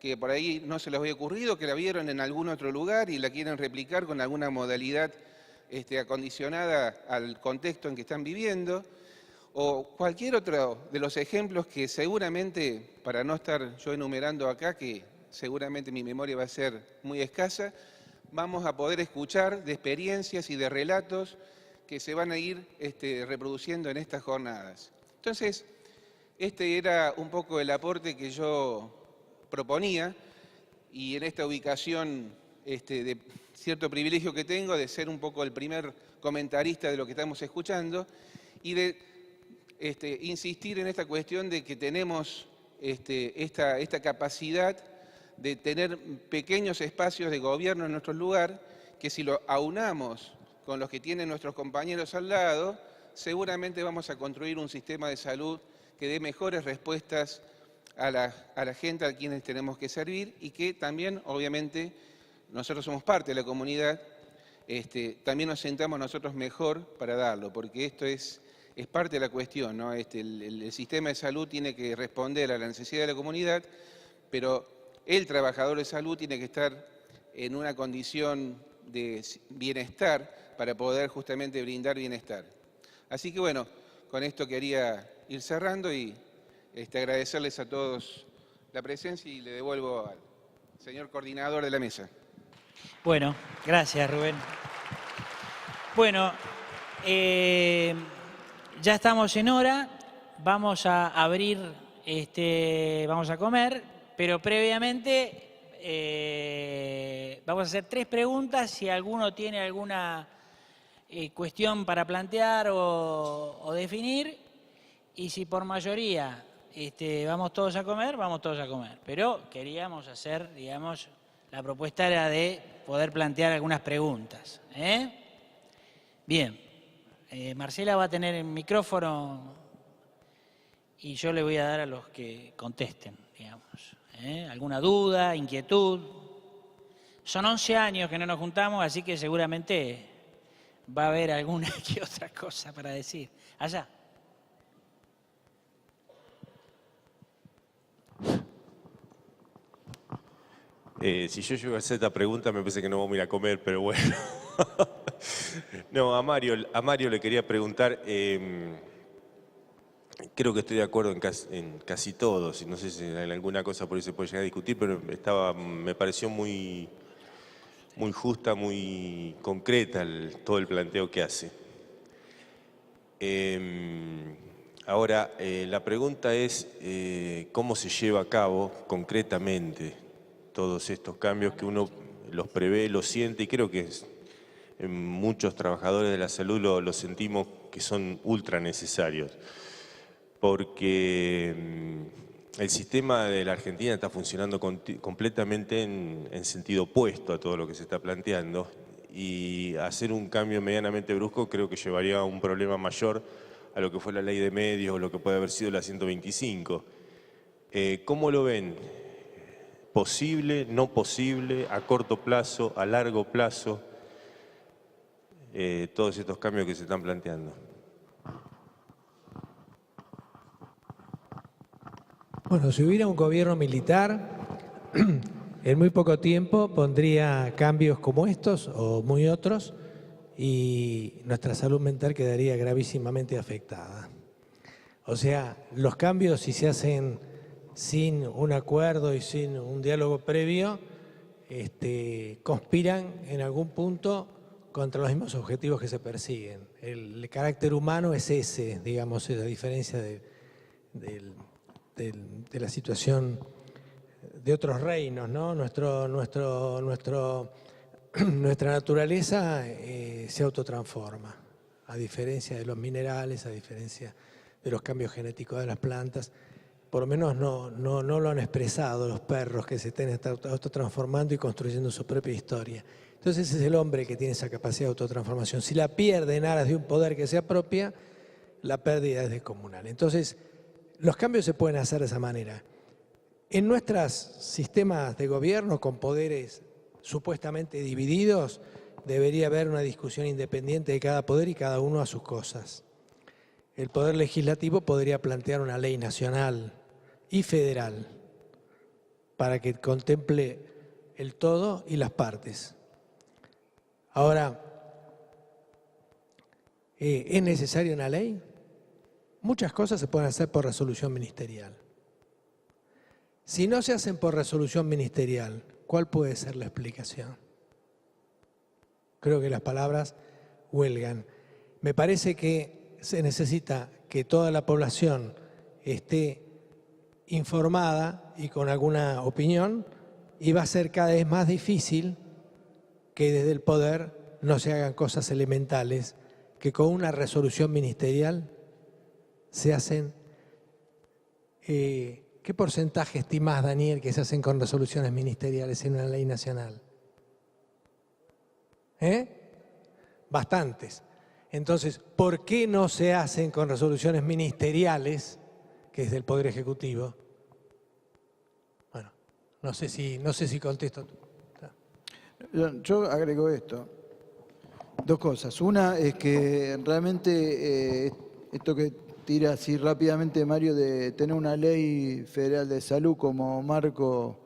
que por ahí no se les había ocurrido, que la vieron en algún otro lugar y la quieren replicar con alguna modalidad acondicionada al contexto en que están viviendo, o cualquier otro de los ejemplos que seguramente, para no estar yo enumerando acá, que seguramente mi memoria va a ser muy escasa, vamos a poder escuchar de experiencias y de relatos que se van a ir reproduciendo en estas jornadas. Entonces, este era un poco el aporte que yo proponía, y en esta ubicación de cierto privilegio que tengo de ser un poco el primer comentarista de lo que estamos escuchando, y de insistir en esta cuestión de que tenemos esta capacidad de tener pequeños espacios de gobierno en nuestro lugar, que si lo aunamos con los que tienen nuestros compañeros al lado, seguramente vamos a construir un sistema de salud que dé mejores respuestas a la gente a quienes tenemos que servir, y que también, obviamente, nosotros somos parte de la comunidad, también nos sentamos nosotros mejor para darlo, porque esto es parte de la cuestión, ¿no? El sistema de salud tiene que responder a la necesidad de la comunidad, pero el trabajador de salud tiene que estar en una condición de bienestar para poder justamente brindar bienestar. Así que bueno, con esto quería ir cerrando y agradecerles a todos la presencia, y le devuelvo al señor coordinador de la mesa. Bueno, gracias, Rubén. Bueno, ya estamos en hora, vamos a abrir, vamos a comer, pero previamente vamos a hacer 3 preguntas. Si alguno tiene alguna cuestión para plantear o definir, y si por mayoría vamos todos a comer, vamos todos a comer. Pero queríamos hacer, digamos, la propuesta era de poder plantear algunas preguntas. Bien, Marcela va a tener el micrófono y yo le voy a dar a los que contesten, digamos. ¿Alguna duda, inquietud? Son 11 años que no nos juntamos, así que seguramente va a haber alguna que otra cosa para decir. Allá. Si yo llego a hacer esta pregunta, me parece que no vamos a ir a comer, pero bueno. No, a Mario le quería preguntar, creo que estoy de acuerdo en casi todos, y no sé si en alguna cosa por ahí se puede llegar a discutir, pero me pareció muy justa, muy concreta todo el planteo que hace. Ahora, la pregunta es cómo se lleva a cabo concretamente todos estos cambios que uno los prevé, los siente, y creo que muchos trabajadores de la salud lo sentimos que son ultra necesarios, porque el sistema de la Argentina está funcionando completamente en sentido opuesto a todo lo que se está planteando, y hacer un cambio medianamente brusco creo que llevaría a un problema mayor a lo que fue la ley de medios o lo que puede haber sido la 125. ¿Cómo lo ven? ¿Posible, no posible, a corto plazo, a largo plazo, todos estos cambios que se están planteando? Bueno, si hubiera un gobierno militar, en muy poco tiempo pondría cambios como estos o muy otros, y nuestra salud mental quedaría gravísimamente afectada. O sea, los cambios, si se hacen sin un acuerdo y sin un diálogo previo, conspiran en algún punto contra los mismos objetivos que se persiguen. El carácter humano es ese, digamos, a diferencia de la situación de otros reinos, ¿no? Nuestra naturaleza se autotransforma, a diferencia de los minerales, a diferencia de los cambios genéticos de las plantas. Por lo menos no lo han expresado los perros, que se estén autotransformando y construyendo su propia historia. Entonces es el hombre que tiene esa capacidad de autotransformación. Si la pierde en aras de un poder que se apropia, la pérdida es descomunal. Entonces, los cambios se pueden hacer de esa manera. En nuestros sistemas de gobierno con poderes supuestamente divididos, debería haber una discusión independiente de cada poder y cada uno a sus cosas. el Poder Legislativo podría plantear una ley nacional y federal para que contemple el todo y las partes. Ahora, ¿es necesaria una ley? Muchas cosas se pueden hacer por resolución ministerial. Si no se hacen por resolución ministerial, ¿cuál puede ser la explicación? Creo que las palabras huelgan. Me parece que se necesita que toda la población esté informada y con alguna opinión, y va a ser cada vez más difícil que desde el poder no se hagan cosas elementales que con una resolución ministerial se hacen. ¿Qué porcentaje estimás, Daniel, que se hacen con resoluciones ministeriales en una ley nacional? Bastantes. Entonces, ¿por qué no se hacen con resoluciones ministeriales, que es del Poder Ejecutivo? Bueno, no sé si contesto. Yo agrego esto. Dos cosas. Una es que realmente esto que tira así rápidamente Mario de tener una ley federal de salud como marco,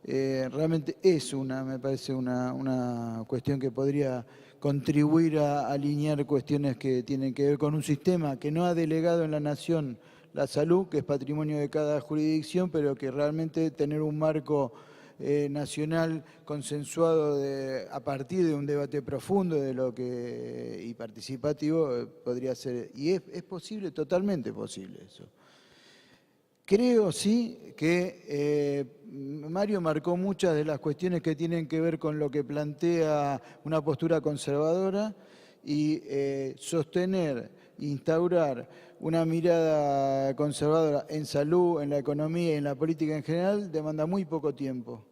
realmente es me parece una cuestión que podría contribuir a alinear cuestiones que tienen que ver con un sistema que no ha delegado en la nación la salud, que es patrimonio de cada jurisdicción, pero que realmente tener un marco nacional consensuado a partir de un debate profundo y participativo podría ser, y es posible, totalmente posible eso. Creo sí que Mario marcó muchas de las cuestiones que tienen que ver con lo que plantea una postura conservadora y sostener, instaurar una mirada conservadora en salud, en la economía y en la política en general demanda muy poco tiempo.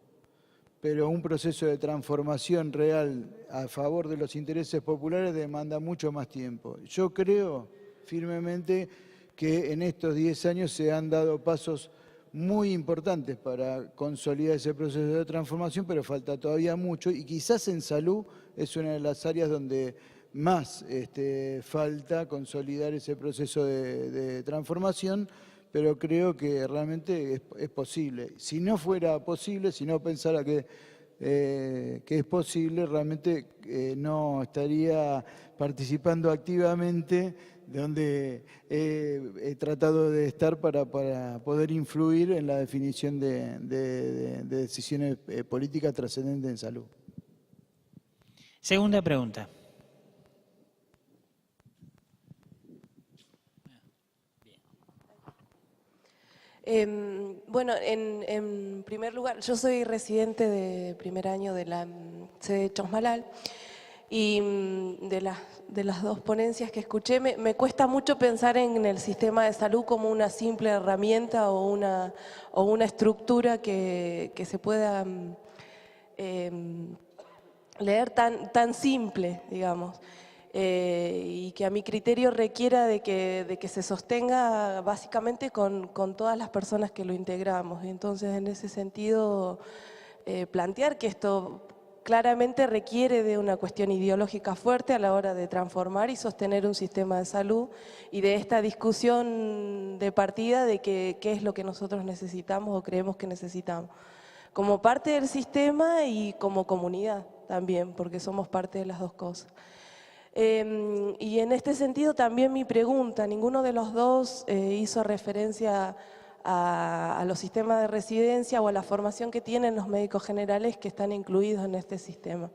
Pero un proceso de transformación real a favor de los intereses populares demanda mucho más tiempo. Yo creo firmemente que en estos 10 años se han dado pasos muy importantes para consolidar ese proceso de transformación, pero falta todavía mucho y quizás en salud es una de las áreas donde más falta consolidar ese proceso de transformación, pero creo que realmente es posible. Si no fuera posible, si no pensara que es posible, realmente no estaría participando activamente de donde he tratado de estar para poder influir en la definición de decisiones políticas trascendentes en salud. Segunda pregunta. Bueno, en primer lugar, yo soy residente de primer año de la sede de Chosmalal y de las dos ponencias que escuché, me cuesta mucho pensar en el sistema de salud como una simple herramienta o una estructura que se pueda leer tan simple, digamos. Y que a mi criterio requiera de que se sostenga básicamente con todas las personas que lo integramos. Entonces, en ese sentido, plantear que esto claramente requiere de una cuestión ideológica fuerte a la hora de transformar y sostener un sistema de salud y de esta discusión de partida de qué es lo que nosotros necesitamos o creemos que necesitamos, como parte del sistema y como comunidad también, porque somos parte de las dos cosas. Y en este sentido también mi pregunta, ninguno de los dos hizo referencia a los sistemas de residencia o a la formación que tienen los médicos generales que están incluidos en este sistema.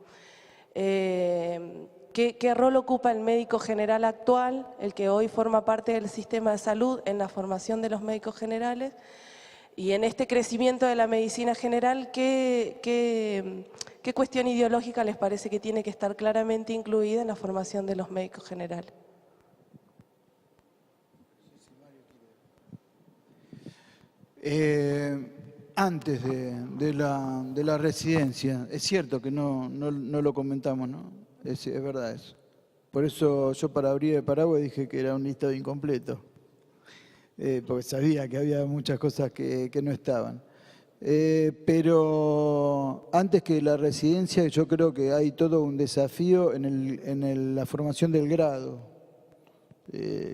¿Qué rol ocupa el médico general actual, el que hoy forma parte del sistema de salud, en la formación de los médicos generales? Y en este crecimiento de la medicina general, ¿qué cuestión ideológica les parece que tiene que estar claramente incluida en la formación de los médicos generales? Antes de la residencia, es cierto que no lo comentamos, ¿no? Es verdad eso. Por eso yo para abrir el paraguas dije que era un listado incompleto. Porque sabía que había muchas cosas que no estaban. Pero antes que la residencia, yo creo que hay todo un desafío en la formación del grado.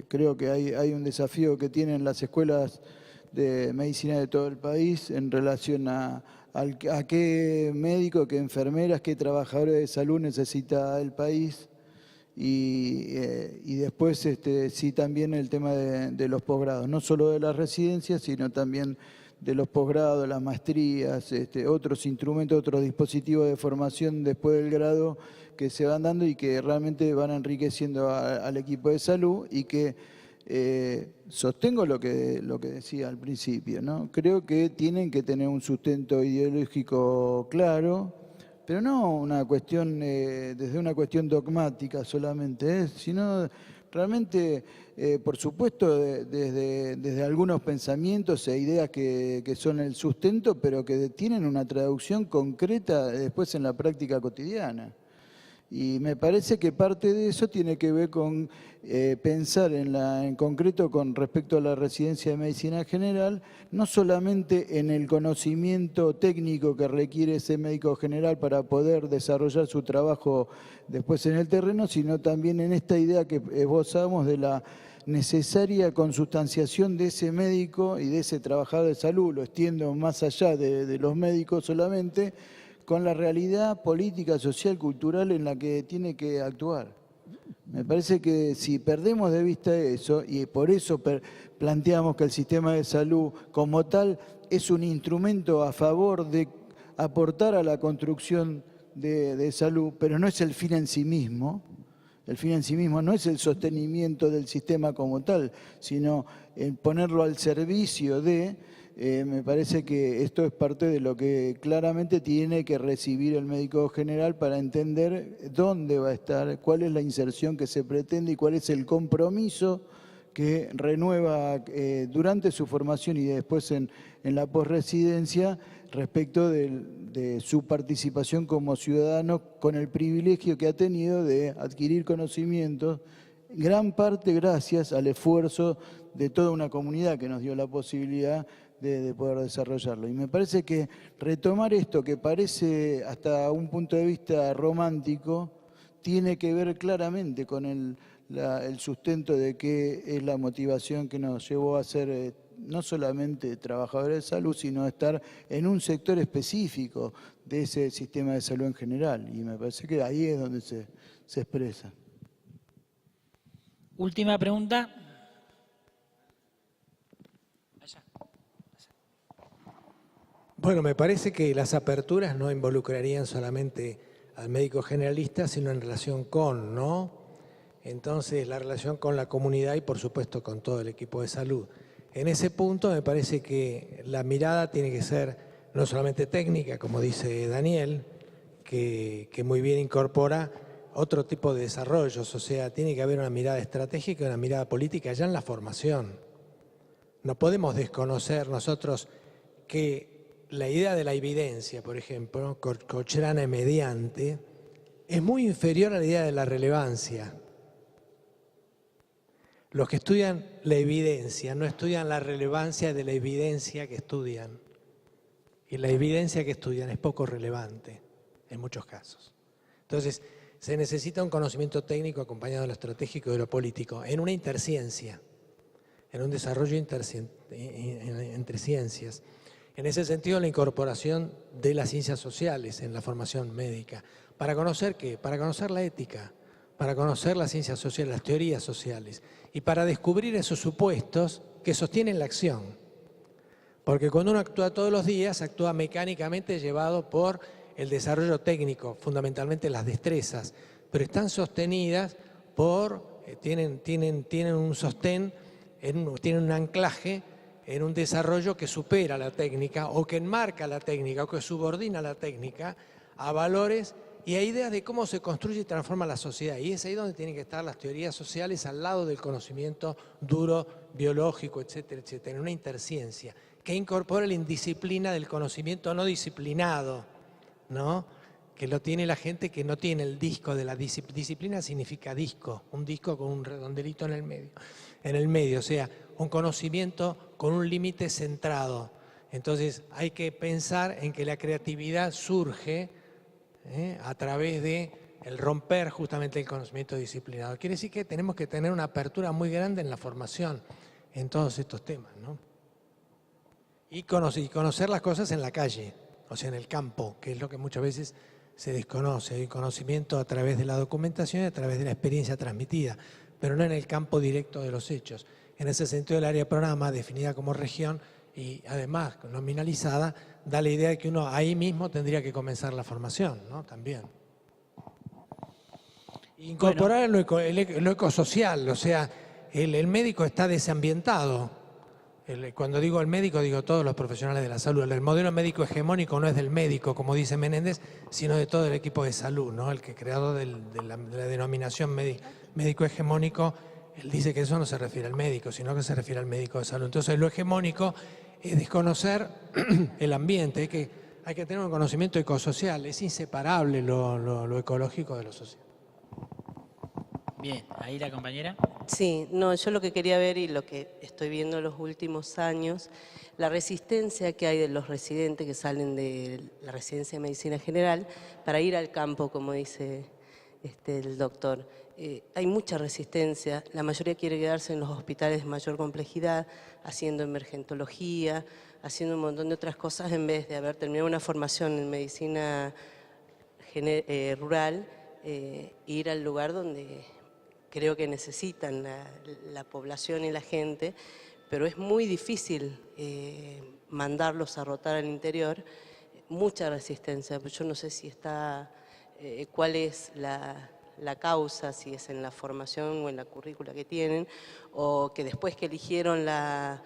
Creo que hay un desafío que tienen las escuelas de medicina de todo el país en relación a qué médico, qué enfermeras, qué trabajadores de salud necesita el país. Y después sí también el tema de los posgrados, no solo de las residencias, sino también de los posgrados, las maestrías, otros instrumentos, otros dispositivos de formación después del grado que se van dando y que realmente van enriqueciendo al equipo de salud y que sostengo lo que decía al principio, ¿no? Creo que tienen que tener un sustento ideológico claro, pero no una cuestión desde una cuestión dogmática solamente, sino realmente, por supuesto, desde algunos pensamientos e ideas que son el sustento, pero que tienen una traducción concreta después en la práctica cotidiana. Y me parece que parte de eso tiene que ver con pensar en concreto con respecto a la residencia de medicina general, no solamente en el conocimiento técnico que requiere ese médico general para poder desarrollar su trabajo después en el terreno, sino también en esta idea que esbozábamos de la necesaria consustanciación de ese médico y de ese trabajador de salud, lo extiendo más allá de los médicos solamente, con la realidad política, social, cultural en la que tiene que actuar. Me parece que si perdemos de vista eso, y por eso planteamos que el sistema de salud como tal es un instrumento a favor de aportar a la construcción de salud, pero no es el fin en sí mismo. El fin en sí mismo no es el sostenimiento del sistema como tal, sino el ponerlo al servicio de... me parece que esto es parte de lo que claramente tiene que recibir el médico general para entender dónde va a estar, cuál es la inserción que se pretende y cuál es el compromiso que renueva durante su formación y después en la posresidencia respecto de su participación como ciudadano con el privilegio que ha tenido de adquirir conocimientos, gran parte gracias al esfuerzo de toda una comunidad que nos dio la posibilidad de poder desarrollarlo. Y me parece que retomar esto, que parece hasta un punto de vista romántico, tiene que ver claramente con el sustento de qué es la motivación que nos llevó a ser no solamente trabajadores de salud, sino a estar en un sector específico de ese sistema de salud en general. Y me parece que ahí es donde se expresa. Última pregunta. Bueno, me parece que las aperturas no involucrarían solamente al médico generalista, sino en relación con, ¿no? Entonces, la relación con la comunidad y, por supuesto, con todo el equipo de salud. En ese punto, me parece que la mirada tiene que ser no solamente técnica, como dice Daniel, que muy bien incorpora otro tipo de desarrollos, o sea, tiene que haber una mirada estratégica y una mirada política ya en la formación. No podemos desconocer nosotros que la idea de la evidencia, por ejemplo, Cochrane mediante, es muy inferior a la idea de la relevancia. Los que estudian la evidencia no estudian la relevancia de la evidencia que estudian. Y la evidencia que estudian es poco relevante en muchos casos. Entonces, se necesita un conocimiento técnico acompañado de lo estratégico y de lo político, en una interciencia, en un desarrollo entre ciencias. En ese sentido, la incorporación de las ciencias sociales en la formación médica. ¿Para conocer qué? Para conocer la ética, para conocer las ciencias sociales, las teorías sociales, y para descubrir esos supuestos que sostienen la acción. Porque cuando uno actúa todos los días, actúa mecánicamente llevado por el desarrollo técnico, fundamentalmente las destrezas, pero están sostenidas por, tienen un sostén, tienen un anclaje en un desarrollo que supera la técnica o que enmarca la técnica o que subordina la técnica a valores y a ideas de cómo se construye y transforma la sociedad. Y es ahí donde tienen que estar las teorías sociales al lado del conocimiento duro, biológico, etcétera, etcétera, en una interciencia que incorpora la indisciplina del conocimiento no disciplinado, ¿no? Que lo tiene la gente que no tiene el disco de la disciplina, significa disco, un disco con un redondelito en el medio, o sea, un conocimiento con un límite centrado. Entonces hay que pensar en que la creatividad surge a través de el romper justamente el conocimiento disciplinado. Quiere decir que tenemos que tener una apertura muy grande en la formación en todos estos temas, ¿no? Y conocer las cosas en la calle, o sea, en el campo, que es lo que muchas veces se desconoce. Hay conocimiento a través de la documentación y a través de la experiencia transmitida, pero no en el campo directo de los hechos. En ese sentido, el área de programa, definida como región y además nominalizada, da la idea de que uno ahí mismo tendría que comenzar la formación, ¿no? También. Incorporar lo ecosocial, o sea, el médico está desambientado. Cuando digo el médico, digo todos los profesionales de la salud. El modelo médico hegemónico no es del médico, como dice Menéndez, sino de todo el equipo de salud, ¿no? El que creador de la denominación médico hegemónico, él dice que eso no se refiere al médico, sino que se refiere al médico de salud. Entonces, lo hegemónico es desconocer el ambiente, hay que tener un conocimiento ecosocial, es inseparable lo ecológico de lo social. Bien, ahí la compañera. Sí, no, yo lo que quería ver y lo que estoy viendo en los últimos años, la resistencia que hay de los residentes que salen de la residencia de medicina general para ir al campo, como dice el doctor. Hay mucha resistencia, la mayoría quiere quedarse en los hospitales de mayor complejidad, haciendo emergentología, haciendo un montón de otras cosas en vez de haber terminado una formación en medicina rural, ir al lugar donde creo que necesitan la población y la gente, pero es muy difícil mandarlos a rotar al interior, mucha resistencia, pero yo no sé si está, cuál es la causa, si es en la formación o en la currícula que tienen, o que después que eligieron la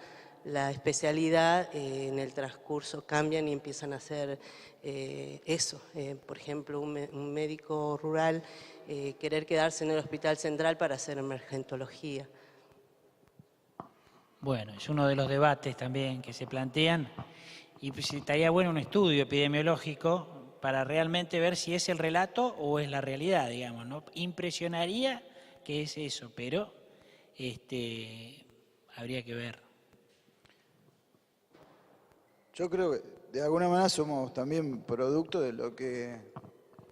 especialidad, en el transcurso cambian y empiezan a hacer eso. Por ejemplo, un médico rural querer quedarse en el hospital central para hacer emergentología. Bueno, es uno de los debates también que se plantean y pues estaría bueno un estudio epidemiológico para realmente ver si es el relato o es la realidad, digamos, ¿no? Impresionaría que es eso, pero habría que ver. Yo creo que de alguna manera somos también producto de lo que...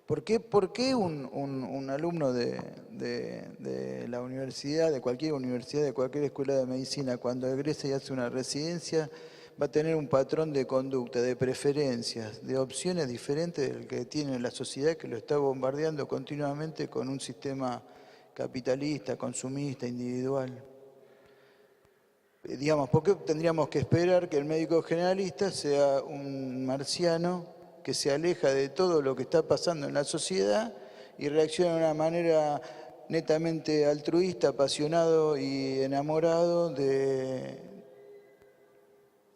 ¿Por qué un alumno de la universidad, de cualquier universidad, de cualquier escuela de medicina, cuando egresa y hace una residencia, va a tener un patrón de conducta, de preferencias, de opciones diferentes del que tiene la sociedad que lo está bombardeando continuamente con un sistema capitalista, consumista, individual? Digamos, ¿por qué tendríamos que esperar que el médico generalista sea un marciano que se aleja de todo lo que está pasando en la sociedad y reacciona de una manera netamente altruista, apasionado y enamorado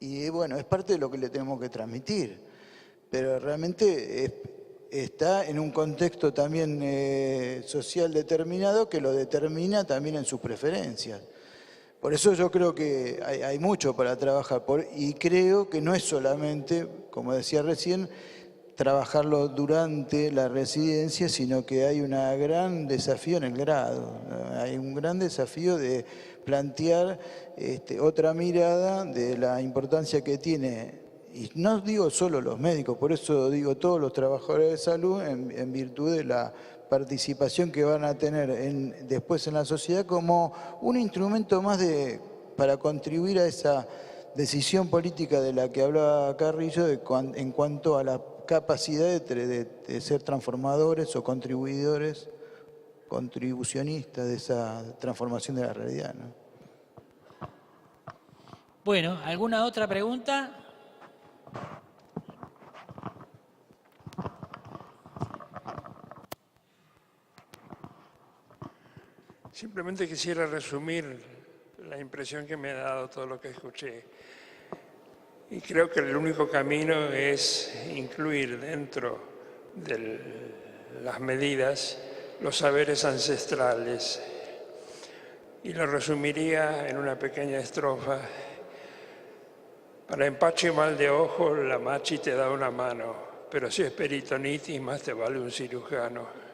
y bueno, es parte de lo que le tenemos que transmitir, pero realmente está en un contexto también social determinado que lo determina también en sus preferencias. Por eso yo creo que hay mucho para trabajar y creo que no es solamente, como decía recién, trabajarlo durante la residencia, sino que hay un gran desafío en el grado. Hay un gran desafío de plantear otra mirada de la importancia que tiene, y no digo solo los médicos, por eso digo todos los trabajadores de salud, en virtud de la participación que van a tener después en la sociedad como un instrumento más para contribuir a esa decisión política de la que hablaba Carrillo en cuanto a la capacidad de ser transformadores o contribucionistas de esa transformación de la realidad, ¿no? Bueno, ¿alguna otra pregunta? Simplemente quisiera resumir la impresión que me ha dado todo lo que escuché. Y creo que el único camino es incluir dentro de las medidas los saberes ancestrales. Y lo resumiría en una pequeña estrofa. Para empache mal de ojo, la machi te da una mano, pero si es peritonitis, más te vale un cirujano.